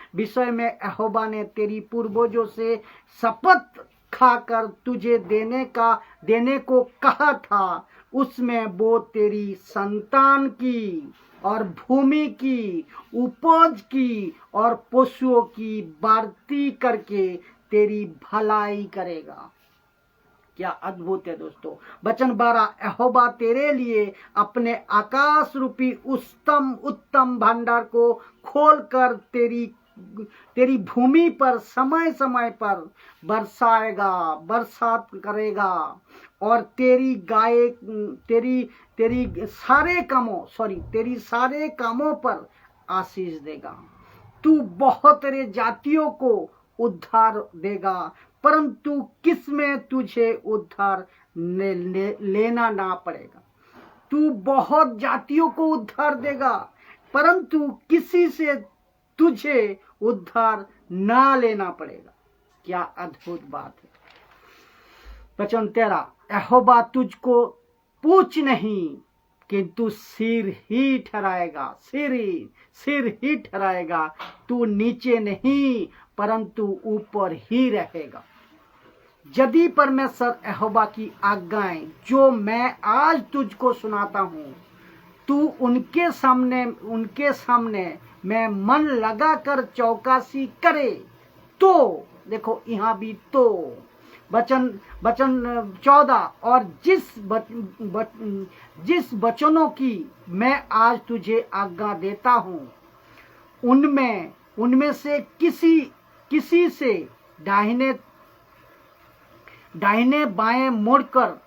[SPEAKER 1] यहोवा ने तेरी पूर्वजों से शपथ खाकर तुझे देने को कहा था, उसमें वो तेरी संतान की और भूमि की उपज की और पशुओं की बढ़ती करके तेरी भलाई करेगा। क्या अद्भुत है दोस्तों। वचन 12, यहोवा तेरे लिए अपने आकाश रूपी उत्तम भंडार को खोलकर तेरी भूमि पर समय समय पर बरसात करेगा और तेरी सारे कामों पर आशीष देगा। तू बहुत सारे जातियों को उद्धार देगा, परंतु किसमें तुझे उद्धार लेना ना पड़ेगा। तू बहुत जातियों को उद्धार देगा, परंतु किसी से तुझे उद्धार ना लेना पड़ेगा। क्या अद्भुत बात है। वचन 13, यहोवा तुझको पूछ नहीं किंतु सिर ही ठहराएगा, सिर ही ठहराएगा। तू नीचे नहीं परंतु ऊपर ही रहेगा। यदि परमेश्वर यहोवा की आज्ञाएं जो मैं आज तुझको सुनाता हूँ, तू उनके सामने मैं मन लगा कर चौकसी करे, तो देखो यहाँ भी तो वचन 14, और जिस वचनों की मैं आज तुझे आज्ञा देता हूँ, उनमें से किसी से दाहिने बाएं मुड़कर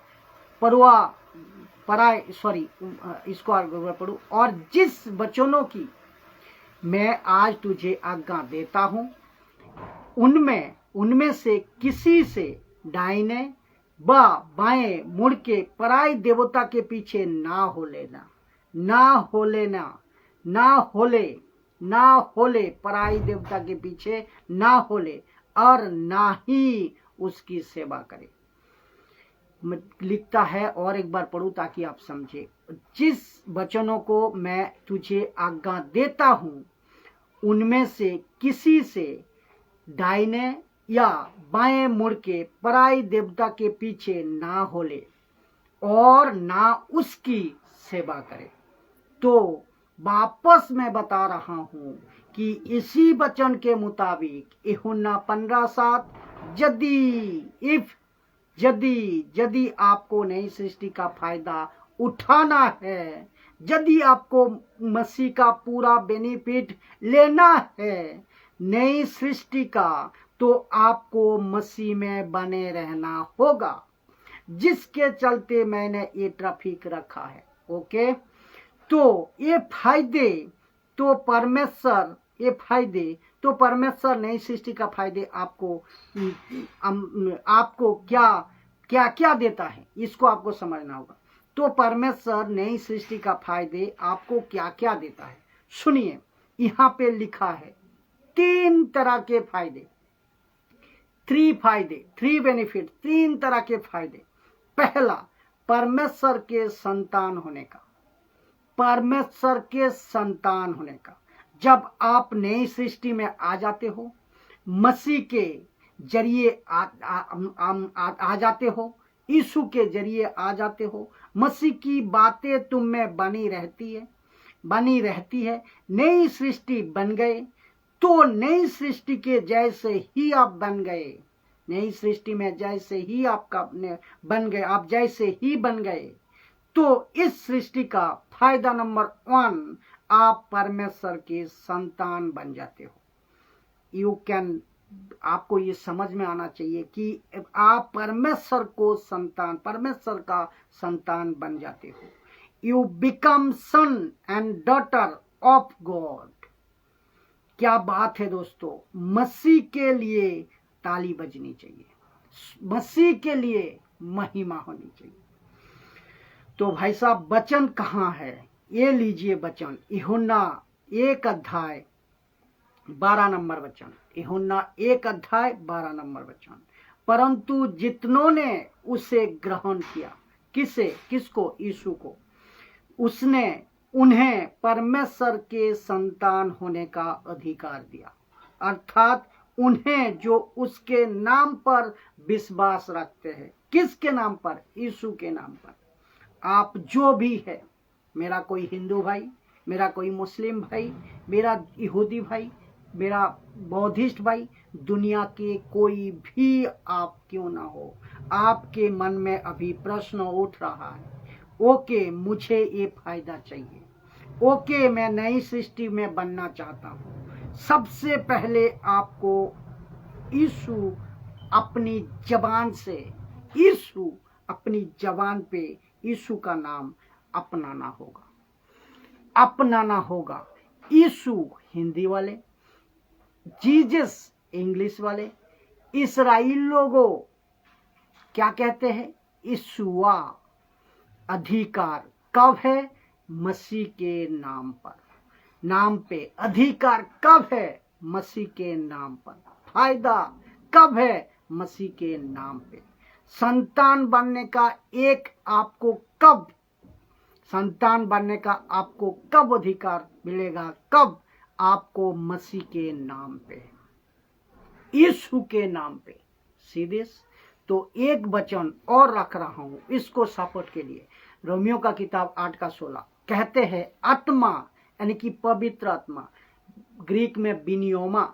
[SPEAKER 1] इसको आगे पढ़ू। और जिस वचनों की मैं आज तुझे आज्ञा देता हूँ, उनमें से किसी से दाहिने व बाएं मुड़ के पराई देवता के पीछे ना होले पराई देवता के पीछे ना होले, और ना ही उसकी सेवा करे। लिखता है, और एक बार पढ़ूं ताकि आप समझे। जिस वचनों को मैं तुझे आज्ञा देता हूँ, उनमें से किसी से दाहिने या बाएं मुड़ के पराई देवता के पीछे ना होले और ना उसकी सेवा करे। तो वापस मैं बता रहा हूं कि इसी वचन के मुताबिक यूहन्ना 15:7, यदि आपको नई सृष्टि का फायदा उठाना है, यदि आपको मसीह का पूरा बेनिफिट लेना है नई सृष्टि का, तो आपको मसीह में बने रहना होगा, जिसके चलते मैंने ये ट्रैफिक रखा है। ओके, तो ये फायदे तो परमेश्वर नई सृष्टि का फायदे आपको क्या देता है, इसको आपको समझना होगा। तो परमेश्वर नई सृष्टि का फायदे आपको क्या क्या देता है, सुनिए। यहाँ पे लिखा है 3 तरह के फायदे, 3 बेनिफिट, 3 तरह के फायदे। पहला, परमेश्वर के संतान होने का। जब आप नई सृष्टि में आ जाते हो, मसीह के जरिए आ जाते हो, यीशु के जरिए आ जाते हो, मसीह की बातें तुम में बनी रहती है, नई सृष्टि बन गए, तो नई सृष्टि के जैसे ही आप बन गए, नई सृष्टि में जैसे ही आपका बन गए, आप जैसे ही बन गए, तो इस सृष्टि का फायदा नंबर 1, आप परमेश्वर के संतान बन जाते हो। आपको ये समझ में आना चाहिए कि आप परमेश्वर का संतान बन जाते हो। You become son and daughter of God. क्या बात है दोस्तों, मसीह के लिए ताली बजनी चाहिए, मसीह के लिए महिमा होनी चाहिए। तो भाई साहब, वचन कहाँ है? ये लीजिए वचन, यूहन्ना 1 अध्याय 12 नंबर वचन, यूहन्ना 1 अध्याय 12 नंबर वचन। परंतु जितनों ने उसे ग्रहण किया, किसको? यीशु को, उसने उन्हें परमेश्वर के संतान होने का अधिकार दिया, अर्थात उन्हें जो उसके नाम पर विश्वास रखते हैं। किसके नाम पर? यीशु के नाम पर। आप जो भी है, मेरा कोई हिंदू भाई, मेरा कोई मुस्लिम भाई, मेरा यहूदी भाई, मेरा बौद्धिस्ट भाई, दुनिया के कोई भी आप क्यों ना हो, आपके मन में अभी प्रश्न उठ रहा है, ओके मुझे ये फायदा चाहिए, ओके मैं नई सृष्टि में बनना चाहता हूँ। सबसे पहले आपको यीशु अपनी जबान पे यीशु का नाम अपनाना होगा। यीशु हिंदी वाले, जीसस इंग्लिश वाले, इसराइल लोगों क्या कहते हैं? यीशुआ। अधिकार कब है? मसीह के नाम पे अधिकार कब है? मसीह के नाम पर। फायदा कब है? मसीह के नाम पे। संतान बनने का आपको कब अधिकार मिलेगा? कब? आपको मसीह के नाम पे, यीशु के नाम पे। सीधे तो एक वचन और रख रहा हूं इसको सपोर्ट के लिए। रोमियो का किताब 8:16 कहते हैं, आत्मा यानी कि पवित्र आत्मा, ग्रीक में बिनियोमा,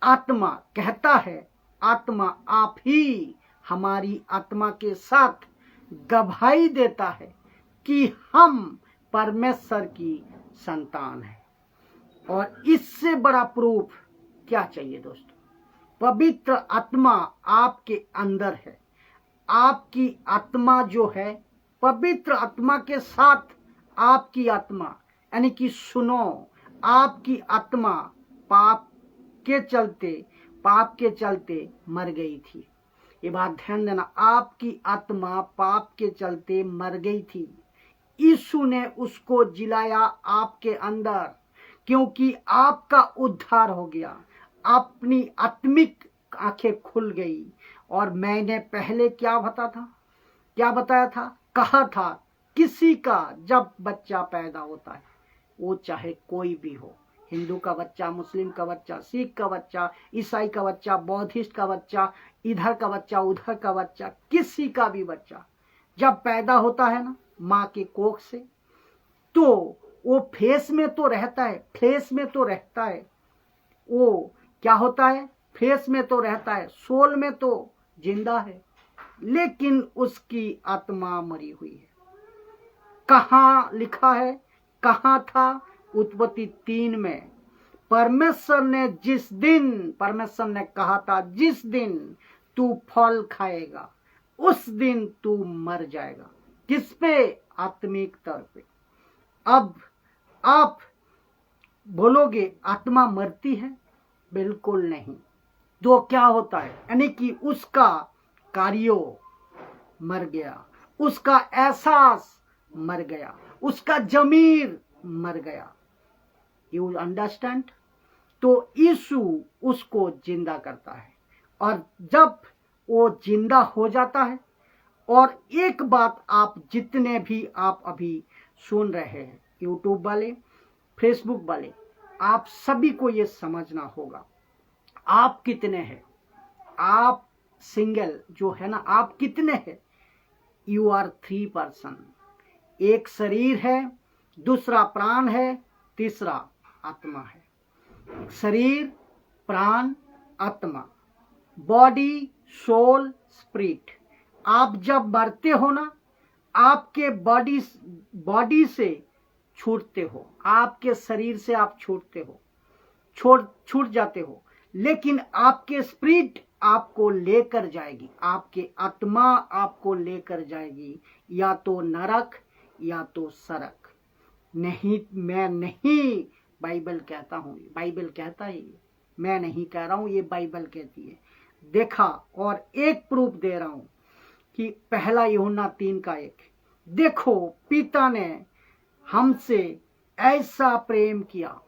[SPEAKER 1] आत्मा कहता है, आत्मा आप ही हमारी आत्मा के साथ गवाही देता है कि हम परमेश्वर की संतान है। और इससे बड़ा प्रूफ क्या चाहिए दोस्तों? पवित्र आत्मा आपके अंदर है। आपकी आत्मा जो है, पवित्र आत्मा के साथ आपकी आत्मा, यानी कि सुनो, आपकी आत्मा पाप के चलते मर गई थी। ये बात ध्यान देना, आपकी आत्मा पाप के चलते मर गई थी। यीशु ने उसको जिलाया आपके अंदर, क्योंकि आपका उद्धार हो गया, अपनी आत्मिक आंखें खुल गई। और मैंने पहले क्या बताया था, कहा था, किसी का जब बच्चा पैदा होता है, वो चाहे कोई भी हो, हिंदू का बच्चा, मुस्लिम का बच्चा, सिख का बच्चा, ईसाई का बच्चा, बौद्धिस्ट का बच्चा, इधर का बच्चा, उधर का बच्चा, किसी का भी बच्चा जब पैदा होता है ना माँ के कोख से, तो वो फेस में तो रहता है, वो क्या होता है? फेस में तो रहता है, सोल में तो जिंदा है, लेकिन उसकी आत्मा मरी हुई है। कहाँ लिखा है? कहाँ था? उत्पत्ति 3 में परमेश्वर ने कहा था, जिस दिन तू फल खाएगा उस दिन तू मर जाएगा। किस पे? आत्मिक तौर पे। अब आप बोलोगे आत्मा मरती है? बिल्कुल नहीं। तो क्या होता है? यानी कि उसका कार्य मर गया, उसका एहसास मर गया, उसका जमीर मर गया। You understand? तो यीशु उसको जिंदा करता है, और जब वो जिंदा हो जाता है, और एक बात आप जितने भी आप अभी सुन रहे हैं, यूट्यूब वाले, फेसबुक वाले, आप सभी को ये समझना होगा, आप कितने हैं, आप सिंगल जो है ना, आप कितने हैं? You are 3 person. एक शरीर है, दूसरा प्राण है, तीसरा आत्मा है। शरीर, प्राण, आत्मा, बॉडी, सोल, स्पिरिट। आप जब मरते हो ना, आपके बॉडी से छूटते हो, आपके शरीर से आप छूटते हो, छूट जाते हो, लेकिन आपके स्पिरिट आपको लेकर जाएगी, आपके आत्मा आपको लेकर जाएगी, या तो नरक या तो सरक। नहीं, मैं नहीं, बाइबल कहता हूं, बाइबल कहता है, मैं नहीं कह रहा हूं, ये बाइबल कहती है। देखा, और एक प्रूफ दे रहा हूं कि पहला यूहन्ना 3:1। देखो, पिता ने हमसे ऐसा प्रेम किया,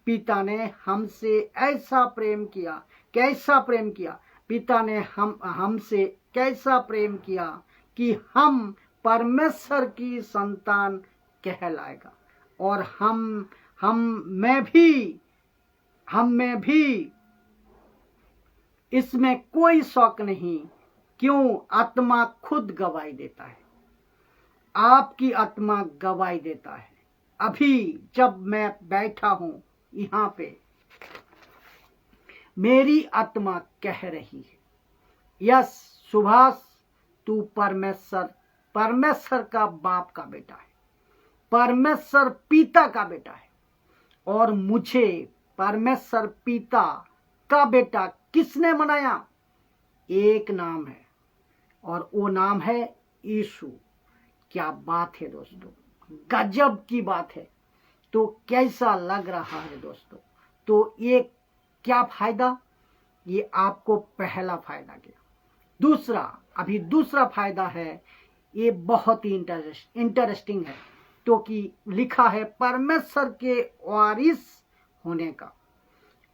[SPEAKER 1] पिता ने हमसे ऐसा प्रेम किया। कैसा प्रेम किया? पिता ने हमसे कैसा प्रेम किया कि हम परमेश्वर की संतान कहलाएगा। और हम में भी इसमें कोई शौक नहीं। क्यों? आत्मा खुद गवाही देता है, आपकी आत्मा गवाही देता है। अभी जब मैं बैठा हूं यहां पे, मेरी आत्मा कह रही है, यस सुभाष, तू परमेश्वर का बाप का बेटा है, परमेश्वर पिता का बेटा है। और मुझे परमेश्वर पिता का बेटा किसने बनाया? एक नाम है, और वो नाम है यीशु। क्या बात है दोस्तों, गजब की बात है। तो कैसा लग रहा है दोस्तों? तो ये क्या फायदा? ये आपको पहला फायदा गया। दूसरा, अभी दूसरा फायदा है, ये बहुत ही इंटरेस्टिंग है। तो कि लिखा है परमेश्वर के वारिस होने का।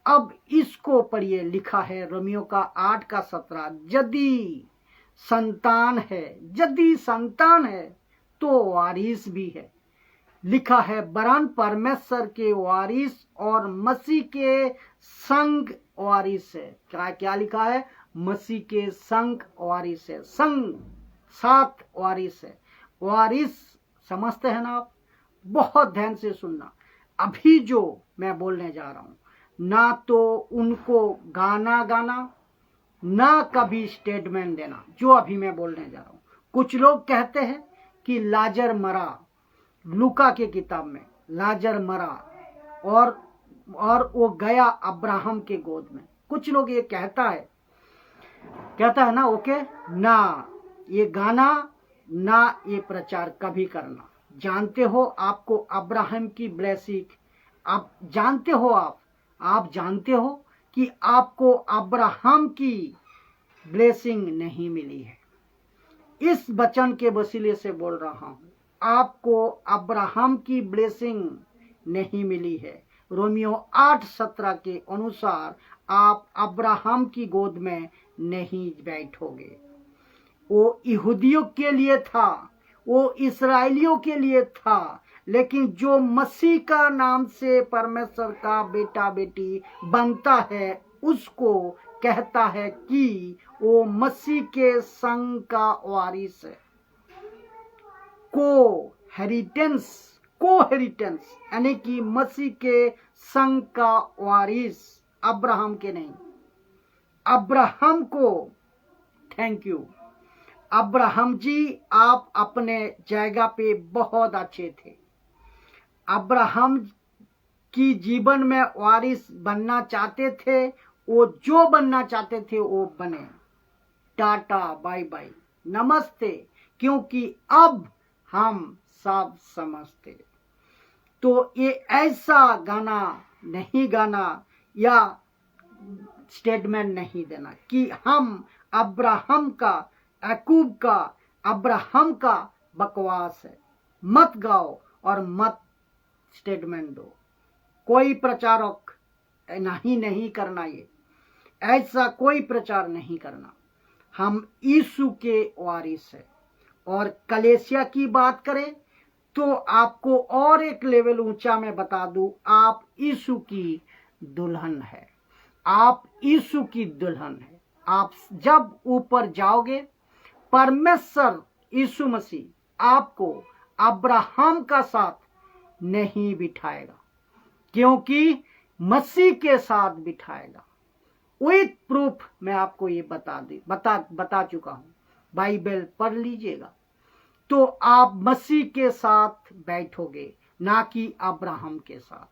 [SPEAKER 1] अब इसको पढ़िए, लिखा है रोमियो का 8:17। यदि संतान है तो वारिस भी है। लिखा है वरन परमेश्वर के वारिस और मसीह के संग वारिस है। क्या लिखा है? मसीह के संग वारिस है, संग साथ वारिस है। वारिस समझते हैं ना आप? बहुत ध्यान से सुनना। अभी जो मैं बोलने जा रहा हूं, ना तो उनको गाना, ना कभी स्टेटमेंट देना, जो अभी मैं बोलने जा रहा हूं। कुछ लोग कहते हैं कि लाजर मरा, लूका के किताब में लाजर मरा और वो गया अब्राहम के गोद में। कुछ लोग ये कहता है ना, ओके ना ये गाना, ना ये प्रचार कभी करना। जानते हो आपको अब्राहम की ब्लेसिंग, आप जानते हो कि आपको अब्राहम की ब्लेसिंग नहीं मिली है। इस वचन के वसीले से बोल रहा हूं, आपको अब्राहम की ब्लेसिंग नहीं मिली है। रोमियो 8:17 के अनुसार आप अब्राहम की गोद में नहीं बैठोगे। वो यहूदियों के लिए था, वो इस्राएलियों के लिए था, लेकिन जो मसीह का नाम से परमेश्वर का बेटा बेटी बनता है, उसको कहता है कि वो मसीह के संग का वारिस है। कोहेरिटेंस यानी कि मसीह के संग का वारिस, अब्राहम के नहीं। अब्राहम को थैंक यू। अब्राहम जी, आप अपने जगह पे बहुत अच्छे थे। अब्राहम की जीवन में वारिस बनना चाहते थे, वो जो बनना चाहते थे वो बने। टाटा बाय बाय, नमस्ते, क्योंकि अब हम सब समझते। तो ये ऐसा गाना नहीं गाना या स्टेटमेंट नहीं देना कि हम अब्राहम का, याकूब का, अब्राहम का बकवास है। मत गाओ और मत स्टेटमेंट दो। कोई प्रचारक नहीं करना, ये ऐसा कोई प्रचार नहीं करना। हम यीशु के वारिस है। और कलेसिया की बात करें तो आपको और एक लेवल ऊंचा मैं बता दूं, आप यीशु की दुल्हन है, आप यीशु की दुल्हन है। आप जब ऊपर जाओगे, परमेश्वर यीशु मसीह आपको अब्राहम का साथ नहीं बिठाएगा, क्योंकि मसीह के साथ बिठाएगा। विथ प्रूफ मैं आपको ये बता चुका हूं, बाइबल पढ़ लीजिएगा। तो आप मसीह के साथ बैठोगे, ना कि अब्राहम के साथ।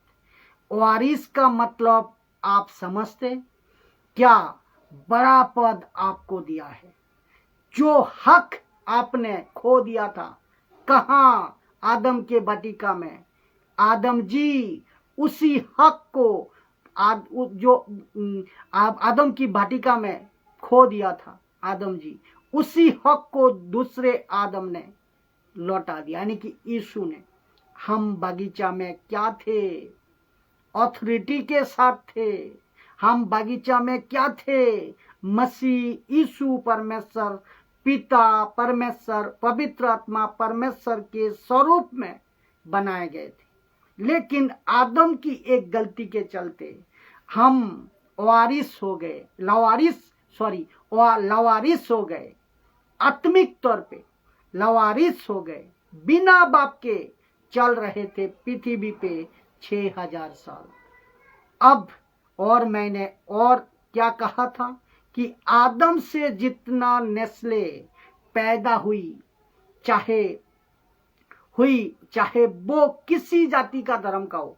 [SPEAKER 1] वारिस का मतलब आप समझते? क्या बड़ा पद आपको दिया है। जो हक आपने खो दिया था, कहाँ? आदम के वाटिका में। आदम जी उसी हक को जो आदम की वाटिका में खो दिया था, आदम जी उसी हक को दूसरे आदम ने लौटा दिया, यानी कि यीशु ने। हम बगीचा में क्या थे? ऑथोरिटी के साथ थे। हम बगीचा में क्या थे? मसीह यीशु परमेश्वर पिता, परमेश्वर पवित्र आत्मा परमेश्वर के स्वरूप में बनाए गए थे। लेकिन आदम की एक गलती के चलते हम वारिस हो गए, लवारिस हो गए, आत्मिक तौर पे लवारिस हो गए। बिना बाप के चल रहे थे पृथ्वी पे 6000 साल। अब और मैंने और क्या कहा था कि आदम से जितना नस्लें पैदा हुई, चाहे वो किसी जाति का धर्म का हो,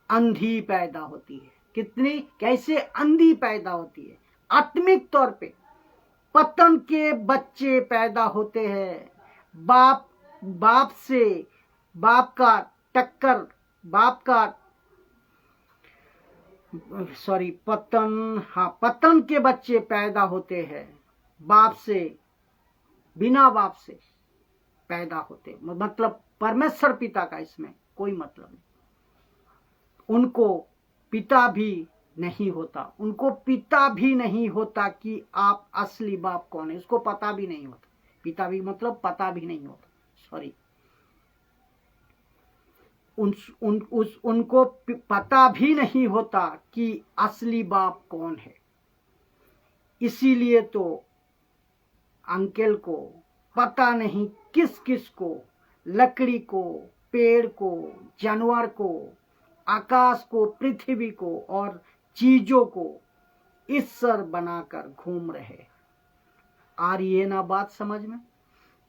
[SPEAKER 1] अंधी पैदा होती है। कितनी? कैसे अंधी पैदा होती है? आत्मिक तौर पे पतन के बच्चे पैदा होते हैं। पतन के बच्चे पैदा होते हैं, बिना बाप से पैदा होते, मतलब परमेश्वर पिता का इसमें कोई मतलब नहीं। उनको पिता भी नहीं होता कि आप असली बाप कौन है, उसको पता भी नहीं होता। पिता भी मतलब पता भी नहीं होता, सॉरी। उनको पता भी नहीं होता कि असली बाप कौन है। इसीलिए तो अंकल को पता नहीं किस किस को, लकड़ी को, पेड़ को, जानवर को, आकाश को, पृथ्वी को और चीजों को ईश्वर बनाकर घूम रहे। आ रही है ना बात समझ में?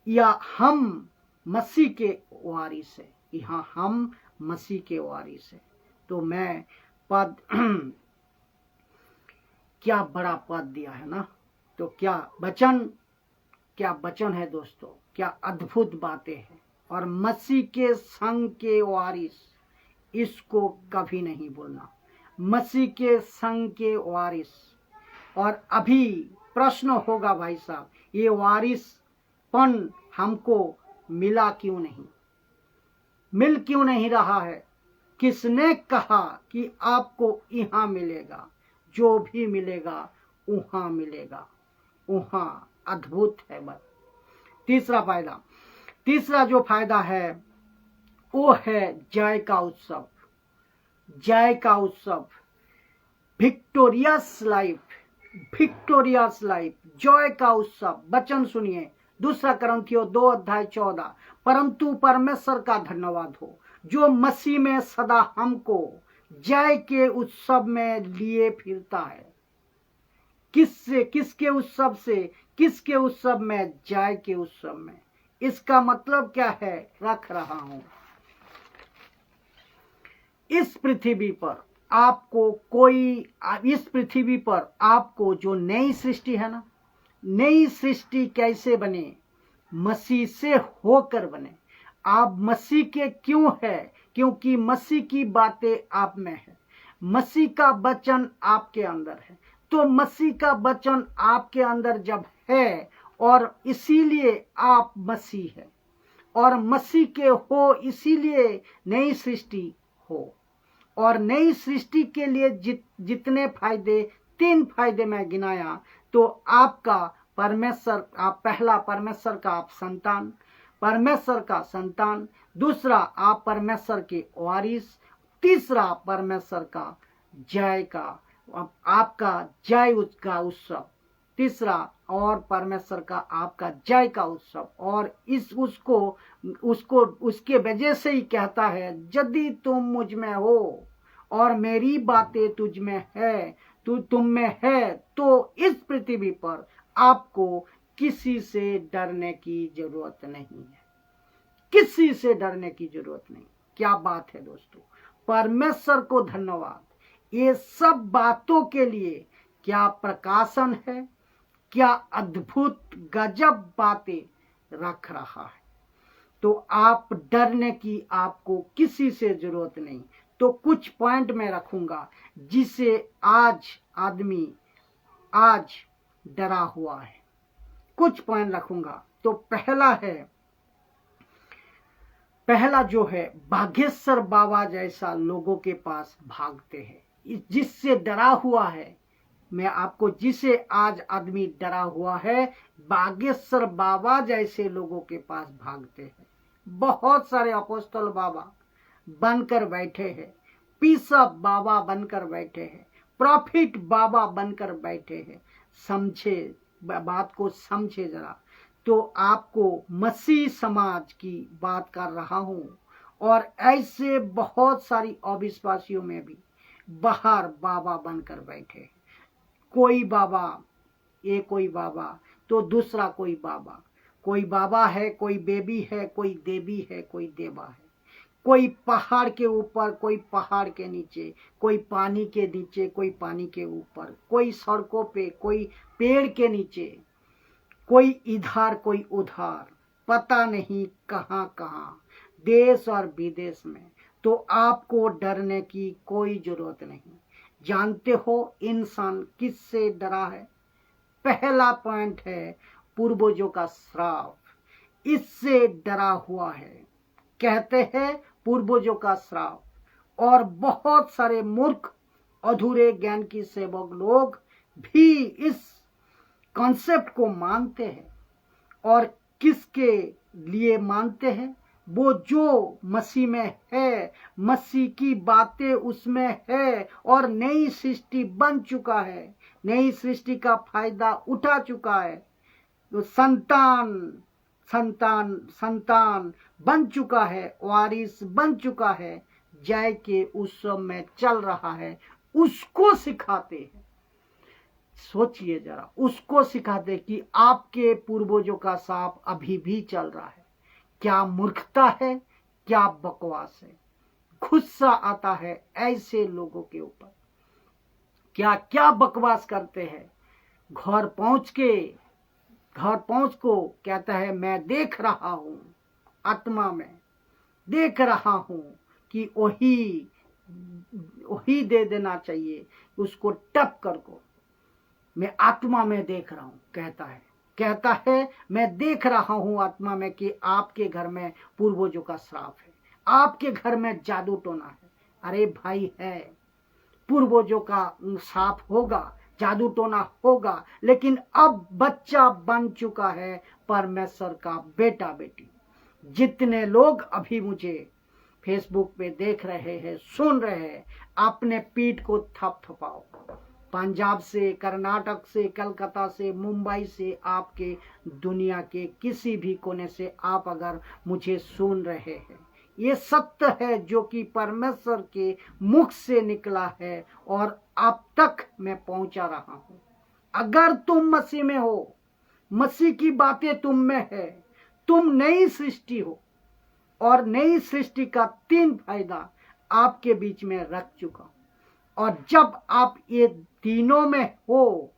[SPEAKER 1] या हम मसीह के वारिस है, यहाँ हम मसीह के वारिस है। तो मैं पद क्या बड़ा पद दिया है ना। तो क्या वचन है दोस्तों, क्या अद्भुत बातें हैं। और मसीह के संग के वारिस, इसको कभी नहीं भूलना। मसीह के संग के वारिस। और अभी प्रश्न होगा, भाई साहब ये वारिसपन हमको मिल क्यों नहीं रहा है? किसने कहा कि आपको यहाँ मिलेगा? जो भी मिलेगा वहां मिलेगा, वहां अद्भुत है बस। तीसरा जो फायदा है वो है जय का उत्सव। विक्टोरियस लाइफ, जय का उत्सव। वचन सुनिए, 2 कुरिन्थियों 2:14। परंतु परमेश्वर का धन्यवाद हो जो मसीह में सदा हमको जय के उत्सव में लिए फिरता है। किसके उत्सव से? किसके उत्सव में? जय के उत्सव में। इसका मतलब क्या है? रख रहा हूं। इस पृथ्वी पर आपको जो नई सृष्टि है ना, नई सृष्टि कैसे बने? मसीह से होकर बने। आप मसीह के क्यों है? क्योंकि मसीह की बातें आप में है, मसीह का वचन आपके अंदर है। तो मसीह का वचन आपके अंदर जब है और इसीलिए आप मसीह है, और मसीह के हो इसीलिए नई सृष्टि हो। और नई सृष्टि के लिए जितने फायदे, 3 फायदे मैं गिनाया। तो आपका परमेश्वर, आप पहला परमेश्वर का आप संतान, परमेश्वर का संतान, दूसरा आप परमेश्वर के वारिस, तीसरा परमेश्वर का जय का, आपका जय का उत्सव, तीसरा और परमेश्वर का आपका जय का उत्सव। और इस उसको उसको उसके वजह से ही कहता है, यदि तुम मुझ में हो और मेरी बातें तुझ में है, तुम में है, तो इस पृथ्वी पर आपको किसी से डरने की जरूरत नहीं है, किसी से डरने की जरूरत नहीं। क्या बात है दोस्तों, परमेश्वर को धन्यवाद। ये सब बातों के लिए क्या प्रकाशन है, क्या अद्भुत गजब बातें रख रहा है। तो आप डरने की आपको किसी से जरूरत नहीं। तो कुछ पॉइंट मैं रखूंगा जिसे आज आदमी आज डरा हुआ है, कुछ पॉइंट रखूंगा। तो पहला जो है, बागेश्वर बाबा जैसा लोगों के पास भागते हैं, जिससे डरा हुआ है। मैं आपको, जिसे आज आदमी डरा हुआ है, बागेश्वर बाबा जैसे लोगों के पास भागते हैं। बहुत सारे अपोस्तल बाबा बनकर बैठे हैं, पीसब बाबा बनकर बैठे हैं, प्रॉफिट बाबा बनकर बैठे हैं। समझे, बात को समझे जरा। तो आपको मसीह समाज की बात कर रहा हूं, और ऐसे बहुत सारी अविश्वासियों में भी बाहर बाबा बनकर बैठे। कोई बाबा, ये कोई बाबा तो दूसरा कोई बाबा है, कोई बेबी है, कोई देवी है, कोई देवा है, कोई पहाड़ के ऊपर, कोई पहाड़ के नीचे, कोई पानी के नीचे, कोई पानी के ऊपर, कोई सड़कों पे, कोई पेड़ के नीचे, कोई इधर कोई उधर, पता नहीं कहां कहां, देश और विदेश में। तो आपको डरने की कोई जरूरत नहीं। जानते हो इंसान किससे डरा है? पहला पॉइंट है पूर्वजों का श्राप, इससे डरा हुआ है। कहते हैं पूर्वजों का श्राप। और बहुत सारे मूर्ख अधूरे ज्ञान की सेवक लोग भी इस कॉन्सेप्ट को मानते हैं। और किसके लिए मानते हैं? वो जो मसीह में है, मसीह की बातें उसमें है और नई सृष्टि बन चुका है, नई सृष्टि का फायदा उठा चुका है, तो संतान बन चुका है, वारिस बन चुका है, जय के उत्सव में चल रहा है, उसको सिखाते हैं। सोचिए जरा, उसको सिखाते कि आपके पूर्वजों का साप अभी भी चल रहा है। क्या मूर्खता है, क्या बकवास है। गुस्सा आता है ऐसे लोगों के ऊपर, क्या क्या बकवास करते हैं। घर पहुंच को कहता है मैं देख रहा हूं, आत्मा में देख रहा हूं कि वही दे देना चाहिए उसको टप कर को। मैं आत्मा में देख रहा हूं, कहता है मैं देख रहा हूं आत्मा में कि आपके घर में पूर्वजों का श्राप है, आपके घर में जादू टोना है। अरे भाई, है पूर्वजों का श्राप होगा, जादू टोना होगा, लेकिन अब बच्चा बन चुका है परमेश्वर का बेटा बेटी। जितने लोग अभी मुझे फेसबुक पे देख रहे हैं, सुन रहे हैं, अपने पीठ को थपथपाओ। पंजाब से, कर्नाटक से, कलकत्ता से, मुंबई से, आपके दुनिया के किसी भी कोने से आप अगर मुझे सुन रहे हैं, ये सत्य है जो कि परमेश्वर के मुख से निकला है और अब तक मैं पहुंचा रहा हूं। अगर तुम मसीह में हो, मसीह की बातें तुम में है, तुम नई सृष्टि हो, और नई सृष्टि का 3 फायदा आपके बीच में रख चुका। और जब आप ये तीनों में हो,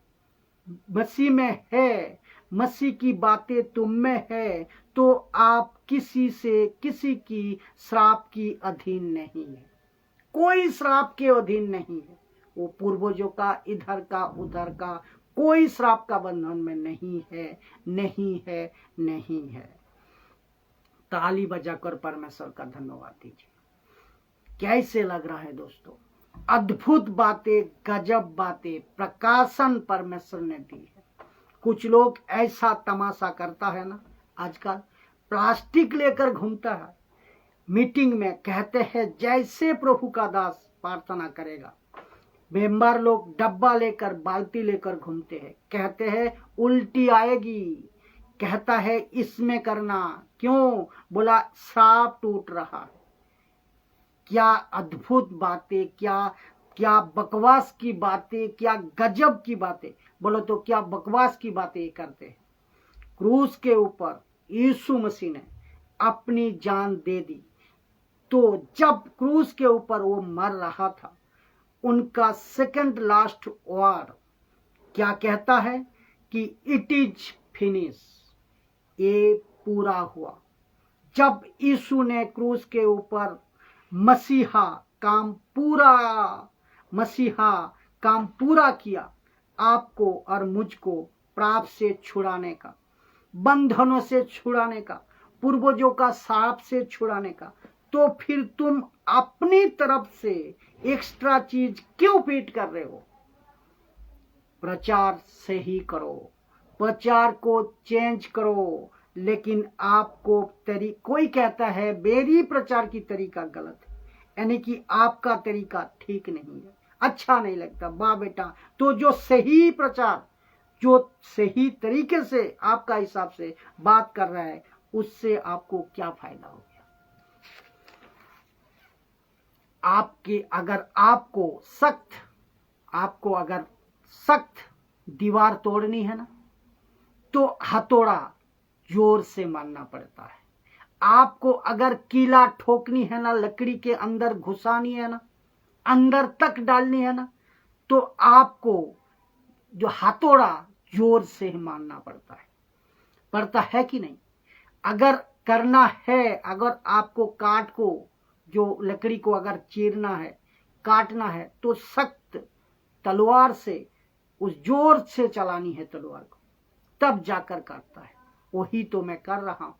[SPEAKER 1] मसीह में है, मसीह की बातें तुम में है, तो आप किसी की श्राप की अधीन नहीं है, कोई श्राप के अधीन नहीं है। वो पूर्वजों का, इधर का, उधर का, कोई श्राप का बंधन में नहीं है, नहीं है, नहीं है। ताली बजाकर परमेश्वर का धन्यवाद दीजिए। कैसे लग रहा है दोस्तों? अद्भुत बातें, गजब बातें, प्रकाशन परमेश्वर ने दी है। कुछ लोग ऐसा तमाशा करता है ना आजकल, प्लास्टिक लेकर घूमता है, मीटिंग में कहते हैं जैसे प्रभु का दास प्रार्थना करेगा। मेंबर लोग डब्बा लेकर बाल्टी लेकर घूमते हैं, कहते हैं उल्टी आएगी, कहता है इसमें करना, क्यों? बोला श्राप टूट रहा है। क्या अद्भुत बातें, क्या बकवास की बातें, क्या गजब की बातें। बोलो तो क्या बकवास की बातें करते हैं। क्रूस के ऊपर यीशु मसीह ने अपनी जान दे दी। तो जब क्रूस के ऊपर वो मर रहा था, उनका सेकंड लास्ट वर्ड क्या कहता है कि इट इज फिनिश, ये पूरा हुआ। जब यीशु ने क्रूस के ऊपर मसीहा काम पूरा किया, आपको और मुझको पाप से छुड़ाने का, बंधनों से छुड़ाने का, पूर्वजों का श्राप से छुड़ाने का, तो फिर तुम अपनी तरफ से एक्स्ट्रा चीज क्यों फीड कर रहे हो? प्रचार सही करो, प्रचार को चेंज करो। लेकिन आपको कोई कहता है मेरी प्रचार की तरीका गलत है, यानी कि आपका तरीका ठीक नहीं है, अच्छा नहीं लगता। वाह बेटा, तो जो सही प्रचार, जो सही तरीके से आपका हिसाब से बात कर रहा है, उससे आपको क्या फायदा हो गया? अगर सख्त दीवार तोड़नी है ना, तो हथौड़ा जोर से मारना पड़ता है। आपको अगर कीला ठोकनी है ना, लकड़ी के अंदर घुसानी है ना, अंदर तक डालनी है ना, तो आपको जो हथौड़ा जोर से मारना पड़ता है कि नहीं? अगर करना है, अगर आपको काट को, जो लकड़ी को अगर चीरना है, काटना है, तो सख्त तलवार से, उस जोर से चलानी है तलवार को, तब जाकर काटता है। वही तो मैं कर रहा हूं।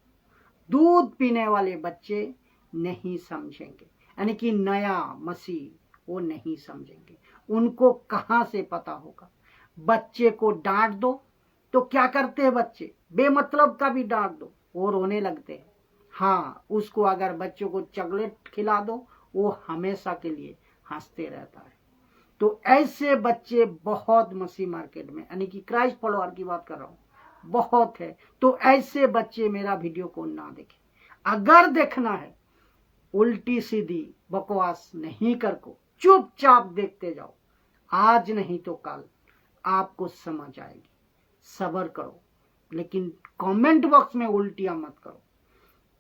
[SPEAKER 1] दूध पीने वाले बच्चे नहीं समझेंगे, यानी कि नया मसीह वो नहीं समझेंगे, उनको कहां से पता होगा। बच्चे को डांट दो तो क्या करते हैं बच्चे? बेमतलब का भी डांट दो, वो रोने लगते हैं। हाँ, उसको अगर बच्चों को चॉकलेट खिला दो, वो हमेशा के लिए हंसते रहता है। तो ऐसे बच्चे बहुत मसीह मार्केट में, यानी कि क्राइस्ट फॉलोअर की बात कर रहा हूं, बहुत है। तो ऐसे बच्चे मेरा वीडियो को ना देखें। अगर देखना है, उल्टी सीधी बकवास नहीं कर को, चुपचाप देखते जाओ। आज नहीं तो कल आपको समझ आएगी। सब्र करो, लेकिन कमेंट बॉक्स में उल्टियां मत करो।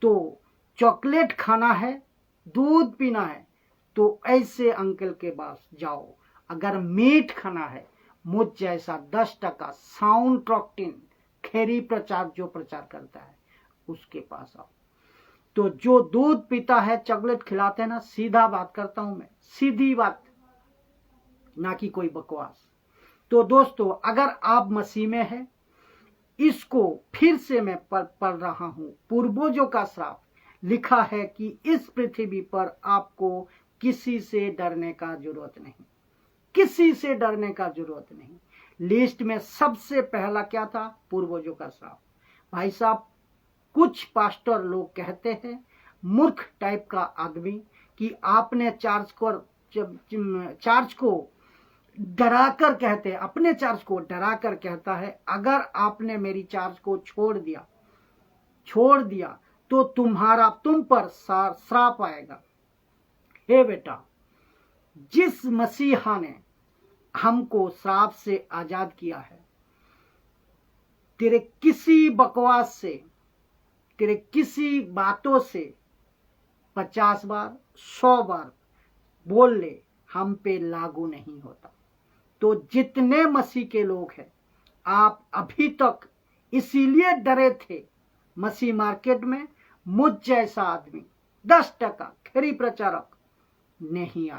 [SPEAKER 1] तो चॉकलेट खाना है, दूध पीना है, तो ऐसे अंकल के पास जाओ। अगर मीट खाना है, मुझ जैसा 10% साउंड ट्रॉक्टिन खैरी प्रचार जो प्रचार करता है, उसके पास आओ। तो जो दूध पीता है, चॉकलेट खिलाते हैं ना, सीधा बात करता हूं मैं, सीधी बात, ना कि कोई बकवास। तो दोस्तों, अगर आप मसीह में हैं, इसको फिर से मैं पढ़ रहा हूं। पूर्वजों का श्राप लिखा है कि इस पृथ्वी पर आपको किसी से डरने का जरूरत नहीं, किसी से डरने का जरूरत नहीं। लिस्ट में सबसे पहला क्या था? पूर्वजों का श्राप। भाई साहब, कुछ पास्टर लोग कहते हैं, मूर्ख टाइप का आदमी, कि आपने चार्ज को डराकर कहते हैं, अपने चार्ज को डराकर कहता है, अगर आपने मेरी चार्ज को छोड़ दिया तो तुम पर श्राप आएगा। हे बेटा, जिस मसीहा ने हमको श्राप से आजाद किया है, तेरे किसी बकवास से, तेरे किसी बातों से 50 बार 100 बार बोल ले, हम पे लागू नहीं होता। तो जितने मसीह के लोग हैं, आप अभी तक इसीलिए डरे थे मसीह मार्केट में, मुझ जैसा आदमी 10% खरी प्रचारक नहीं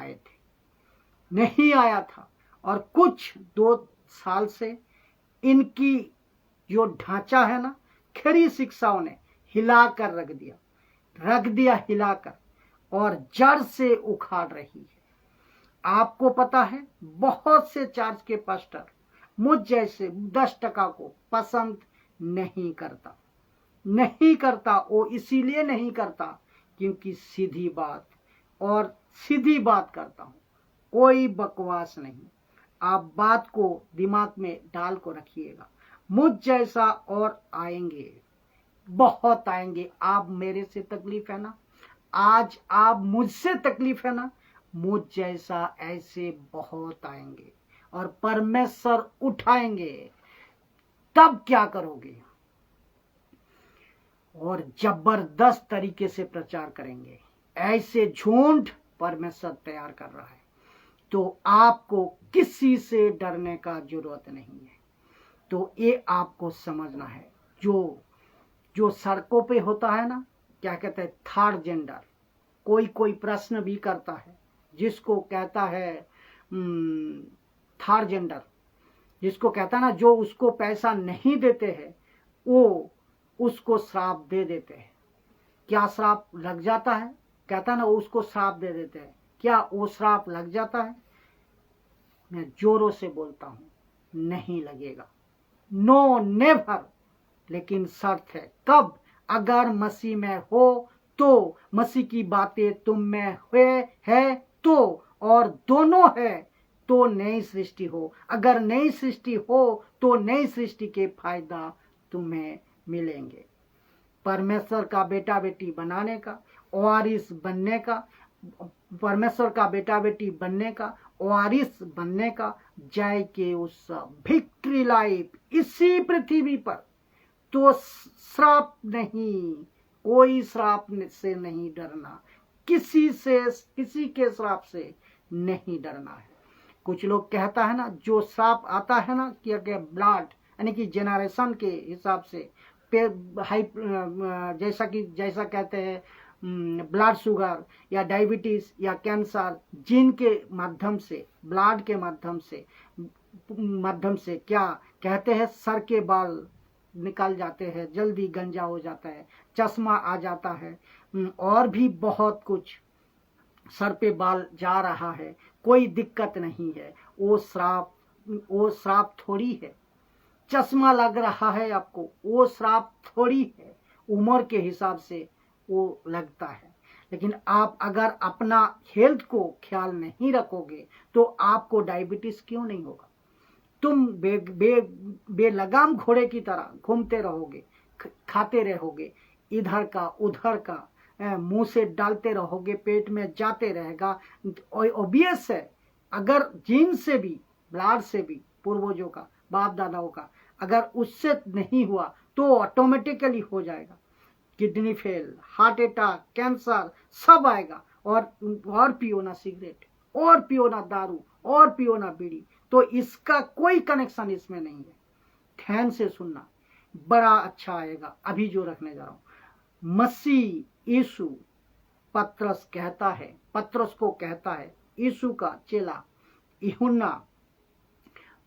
[SPEAKER 1] आया था। और कुछ 2 साल से इनकी जो ढांचा है ना, खरी शिक्षाओं ने हिलाकर रख दिया हिलाकर, और जड़ से उखाड़ रही है। आपको पता है, बहुत से चर्च के पास्टर मुझ जैसे 10% को पसंद नहीं करता। नहीं करता वो इसीलिए नहीं करता क्योंकि सीधी बात और सीधी बात करता हूं, कोई बकवास नहीं। आप बात को दिमाग में डाल को रखिएगा। मुझ जैसा और आएंगे, बहुत आएंगे। आप मेरे से तकलीफ है ना, आज आप मुझसे तकलीफ है ना, मुझ जैसा ऐसे बहुत आएंगे और परमेश्वर उठाएंगे। तब क्या करोगे? और जबरदस्त तरीके से प्रचार करेंगे। ऐसे झुंड परमेश्वर तैयार कर रहा है, तो आपको किसी से डरने का जरूरत नहीं है। तो ये आपको समझना है। जो सड़कों पे होता है ना, क्या कहते हैं, थर्ड जेंडर, कोई प्रश्न भी करता है जिसको कहता है थर्ड जेंडर, जिसको कहता है ना, जो उसको पैसा नहीं देते हैं वो उसको श्राप दे देते हैं। क्या श्राप लग जाता है? कहता है ना, उसको श्राप दे देते हैं। क्या वो श्राप लग जाता है? मैं जोरों से बोलता हूं, नहीं लगेगा। No, never. लेकिन शर्त है, कब? अगर मसीह में हो तो, मसीह की बातें तुम में है तो, और दोनों है तो नई सृष्टि हो। अगर नई सृष्टि हो तो नई सृष्टि के फायदा तुम्हें मिलेंगे। परमेश्वर का बेटा बेटी बनाने का, वारिस बनने का, परमेश्वर का बेटा बेटी बनने का, वारिस बनने का, जय के उस विक्ट्री लाइफ इसी पृथ्वी पर। तो श्राप नहीं, कोई श्राप से नहीं डरना, किसी के श्राप से नहीं डरना है। कुछ लोग कहता है ना, जो श्राप आता है ना कि ब्लड यानी कि जेनरेशन के हिसाब से हाई, जैसा कहते हैं ब्लड शुगर या डायबिटीज या कैंसर, जिनके माध्यम से, ब्लड के माध्यम से क्या कहते हैं, सर के बाल निकल जाते हैं, जल्दी गंजा हो जाता है, चश्मा आ जाता है, और भी बहुत कुछ, सर पे बाल जा रहा है, कोई दिक्कत नहीं है। वो श्राप थोड़ी है। चश्मा लग रहा है आपको, वो श्राप थोड़ी है। उम्र के हिसाब से वो लगता है। लेकिन आप अगर अपना हेल्थ को ख्याल नहीं रखोगे तो आपको डायबिटीज क्यों नहीं होगा? तुम बेलगाम घोड़े की तरह घूमते रहोगे, खाते रहोगे, इधर का उधर का मुंह से डालते रहोगे, पेट में जाते रहेगा। ऑब्वियस है, अगर जीन से भी, ब्लड से भी, पूर्वजों का, बाप दादाओं का, अगर उससे नहीं हुआ तो ऑटोमेटिकली हो जाएगा। Kidney fail, heart attack, cancer सब आएगा। और पियो ना सिगरेट, और पियो ना दारू, और पियो ना बीड़ी। तो इसका कोई कनेक्शन इसमें नहीं है। ध्यान से सुनना, बड़ा अच्छा आएगा अभी जो रखने जा रहा हूं। मसीह यीशु पतरस को कहता है, यीशु का चेला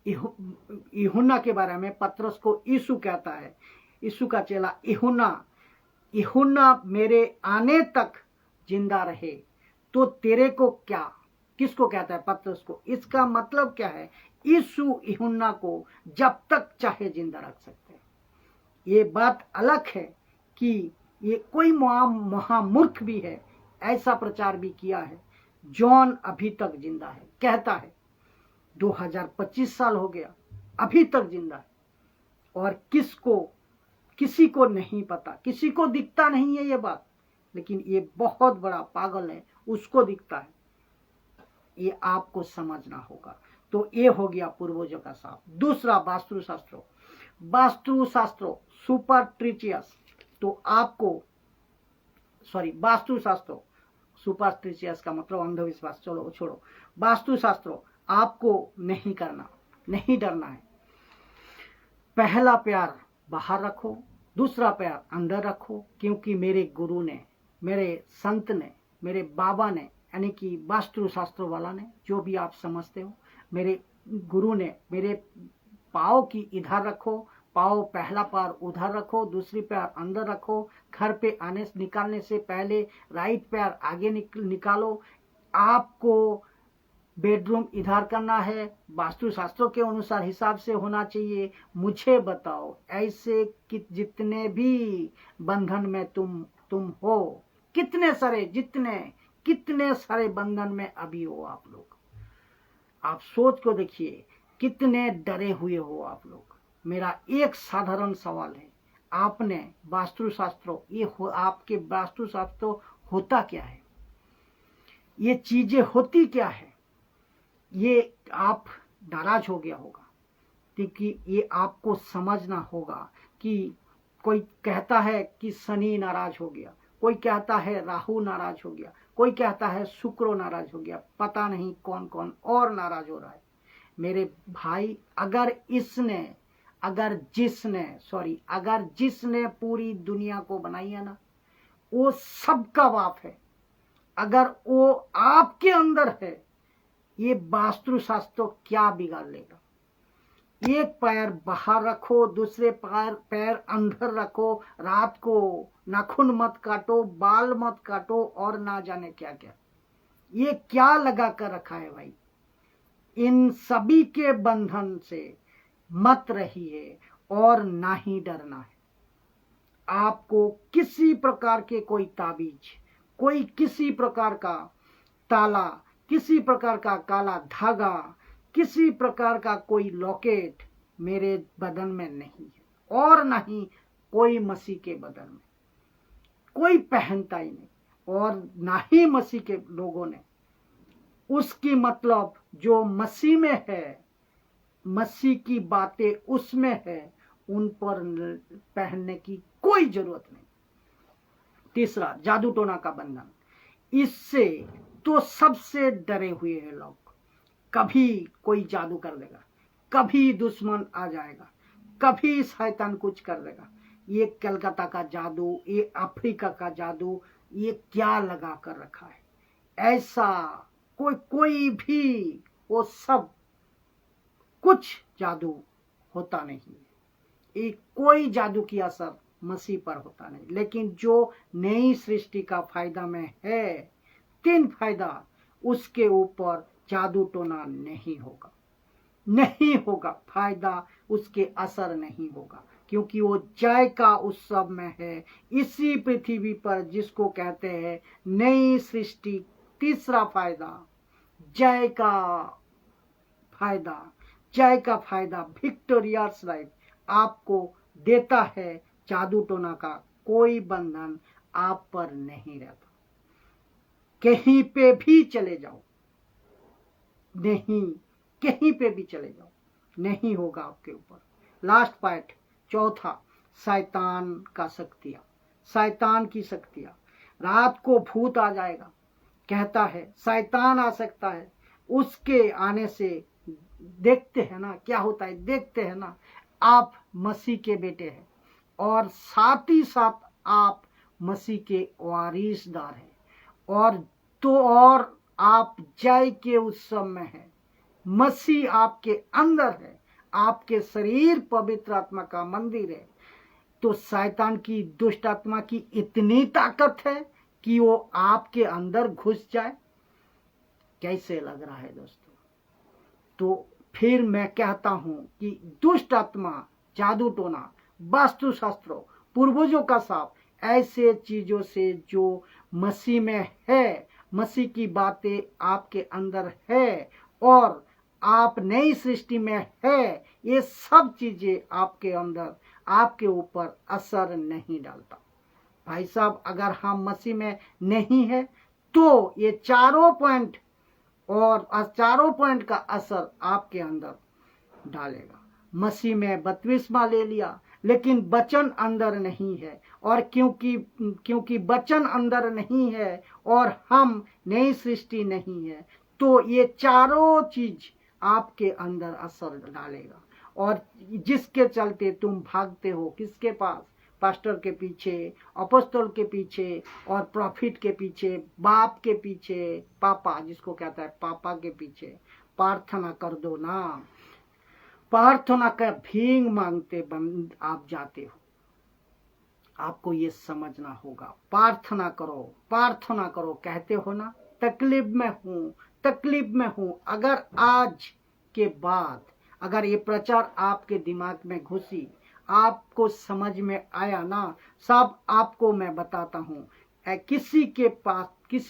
[SPEAKER 1] यूहन्ना के बारे में पतरस को यीशु कहता है, यीशु का चेला यूहन्ना मेरे आने तक जिंदा रहे तो तेरे को क्या? किसको कहता है? पतरस को। इसका मतलब क्या है? यीशु यूहन्ना को जब तक चाहे जिंदा रख सकते हैं। ये बात अलग है कि ये कोई महामूर्ख भी है, ऐसा प्रचार भी किया है, जॉन अभी तक जिंदा है, कहता है 2025 साल हो गया, अभी तक जिंदा है। और किसी को नहीं पता, किसी को दिखता नहीं है ये बात, लेकिन ये बहुत बड़ा पागल है, उसको दिखता है। ये आपको समझना होगा। तो ये हो गया पूर्वजों का साथ। दूसरा, वास्तुशास्त्रों सुपरस्टिशियस। तो आपको वास्तुशास्त्रों, सुपरस्टिशियस का मतलब अंधविश्वास, चलो छोड़ो। वास्तुशास्त्रों आपको नहीं करना, नहीं डरना है। पहला प्यार बाहर रखो, दूसरा प्यार अंदर रखो, क्योंकि मेरे गुरु ने, मेरे संत ने, मेरे बाबा ने, यानी कि वास्तुशास्त्र वाला ने, जो भी आप समझते हो, मेरे गुरु ने मेरे पाँव की इधर रखो, पाँव पहला पैर उधर रखो, दूसरी पैर अंदर रखो, घर पे निकालने से पहले राइट पैर आगे निकालो। आपको बेडरूम इधर करना है, वास्तु शास्त्रों के अनुसार हिसाब से होना चाहिए। मुझे बताओ ऐसे जितने भी बंधन में तुम हो, कितने सारे बंधन में अभी हो आप लोग। आप सोच को देखिए, कितने डरे हुए हो आप लोग। मेरा एक साधारण सवाल है, आपने वास्तुशास्त्रों आपके वास्तुशास्त्रों होता क्या है, ये चीजें होती क्या है, ये आप नाराज हो गया होगा। क्योंकि ये आपको समझना होगा कि कोई कहता है कि शनि नाराज हो गया, कोई कहता है राहु नाराज हो गया, कोई कहता है शुक्र नाराज हो गया, पता नहीं कौन कौन और नाराज हो रहा है। मेरे भाई, अगर जिसने पूरी दुनिया को बनाई है ना, वो सबका बाप है। अगर वो आपके अंदर है, ये वास्तुशास्त्र क्या बिगाड़ लेगा। एक पैर बाहर रखो, दूसरे पैर अंदर रखो, रात को नाखून मत काटो, बाल मत काटो, और ना जाने क्या क्या, ये क्या लगा कर रखा है भाई। इन सभी के बंधन से मत रहिए और ना ही डरना है। आपको किसी प्रकार के कोई ताबीज, कोई किसी प्रकार का ताला, किसी प्रकार का काला धागा, किसी प्रकार का कोई लॉकेट मेरे बदन में नहीं है, और नहीं कोई मसीह के बदन में कोई पहनता ही नहीं, और ना ही मसीह के लोगों ने। उसकी मतलब जो मसीह में है, मसीह की बातें उसमें है, उन पर पहनने की कोई जरूरत नहीं। तीसरा, जादू टोना का बंधन। इससे तो सबसे डरे हुए हैं लोग। कभी कोई जादू कर देगा, कभी दुश्मन आ जाएगा, कभी शैतान कुछ कर देगा। ये कलकत्ता का जादू, ये अफ्रीका का जादू, ये क्या लगा कर रखा है। ऐसा कोई भी, वो सब कुछ जादू होता नहीं है। एक कोई जादू की असर मसीह पर होता नहीं। लेकिन जो नई सृष्टि का फायदा में है, 3 फायदा, उसके ऊपर जादू टोना नहीं होगा, फायदा उसके असर नहीं होगा, क्योंकि वो जय का उत्सव में है इसी पृथ्वी पर, जिसको कहते हैं नई सृष्टि। तीसरा फायदा, जय का फायदा विक्टोरियस लाइफ आपको देता है। जादू टोना का कोई बंधन आप पर नहीं रहता। कहीं पे भी चले जाओ, नहीं होगा आपके ऊपर। लास्ट पॉइंट, चौथा, शैतान की शक्तियां। रात को भूत आ जाएगा, कहता है शैतान आ सकता है। उसके आने से देखते हैं ना क्या होता है, देखते हैं ना। आप मसीह के बेटे हैं, और साथ ही साथ आप मसीह के वारिसदार हैं, और आप जय के उत्सव में हैं। मसीह आपके अंदर है, आपके शरीर पवित्र आत्मा का मंदिर है। तो शैतान की, दुष्ट आत्मा की इतनी ताकत है कि वो आपके अंदर घुस जाए। कैसे लग रहा है दोस्तों? तो फिर मैं कहता हूं कि दुष्ट आत्मा, जादू टोना, वास्तुशास्त्रों, पूर्वजों का शाप, ऐसे चीजों से जो मसीह में है, मसीह की बातें आपके अंदर है, और आप नई सृष्टि में है, ये सब चीजें आपके अंदर, आपके ऊपर असर नहीं डालता। भाई साहब, अगर हम मसीह में नहीं है तो ये चारों पॉइंट का असर आपके अंदर डालेगा। मसीह में बपतिस्मा ले लिया, लेकिन वचन अंदर नहीं है, और क्योंकि वचन अंदर नहीं है और हम नई सृष्टि नहीं है, तो ये चारों चीज आपके अंदर असर डालेगा। और जिसके चलते तुम भागते हो, किसके पास? पास्टर के पीछे, अपोस्तल के पीछे, और प्रॉफिट के पीछे, बाप के पीछे, पापा जिसको कहता है पापा के पीछे। प्रार्थना कर दो ना, प्रार्थना का भीख मांगते आप जाते हो। आपको ये समझना होगा। प्रार्थना करो कहते हो ना, तकलीफ में हूँ, तकलीफ में हूं, अगर आज के बाद अगर ये प्रचार आपके दिमाग में घुसी, आपको समझ में आया ना, सब आपको मैं बताता हूं, किसी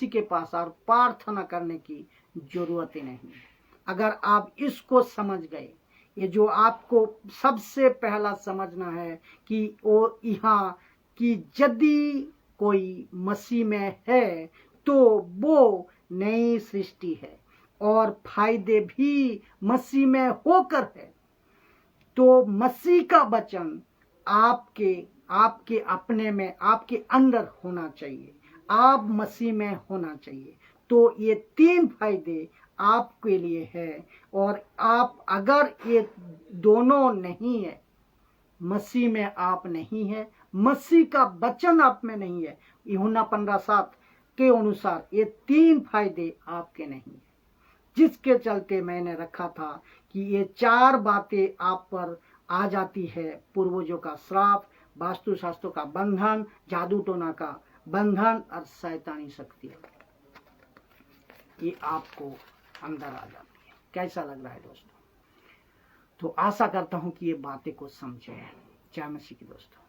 [SPEAKER 1] के पास और प्रार्थना करने की जरूरत ही नहीं। अगर आप इसको समझ गए, ये जो आपको सबसे पहला समझना है कि वो यहाँ कि यदि कोई मसीह में है तो वो नई सृष्टि है और फायदे भी मसीह में होकर है। तो मसीह का वचन आपके अपने में, आपके अंदर होना चाहिए, आप मसीह में होना चाहिए। तो ये 3 फायदे आपके लिए है। और आप अगर ये दोनों नहीं है, मसीह में आप नहीं है, मसीह का वचन आप में नहीं है, यूहन्ना 15:7 के अनुसार ये 3 फायदे आपके नहीं है। जिसके चलते मैंने रखा था कि ये 4 बातें आप पर आ जाती है। पूर्वजों का श्राप, वास्तुशास्त्रों का बंधन, जादू टोना का बंधन और शैतानी शक्ति, ये आपको अंदर आ जाती है। कैसा लग रहा है दोस्तों? तो आशा करता हूं कि ये बातें को समझे। जय मसीह की दोस्तों।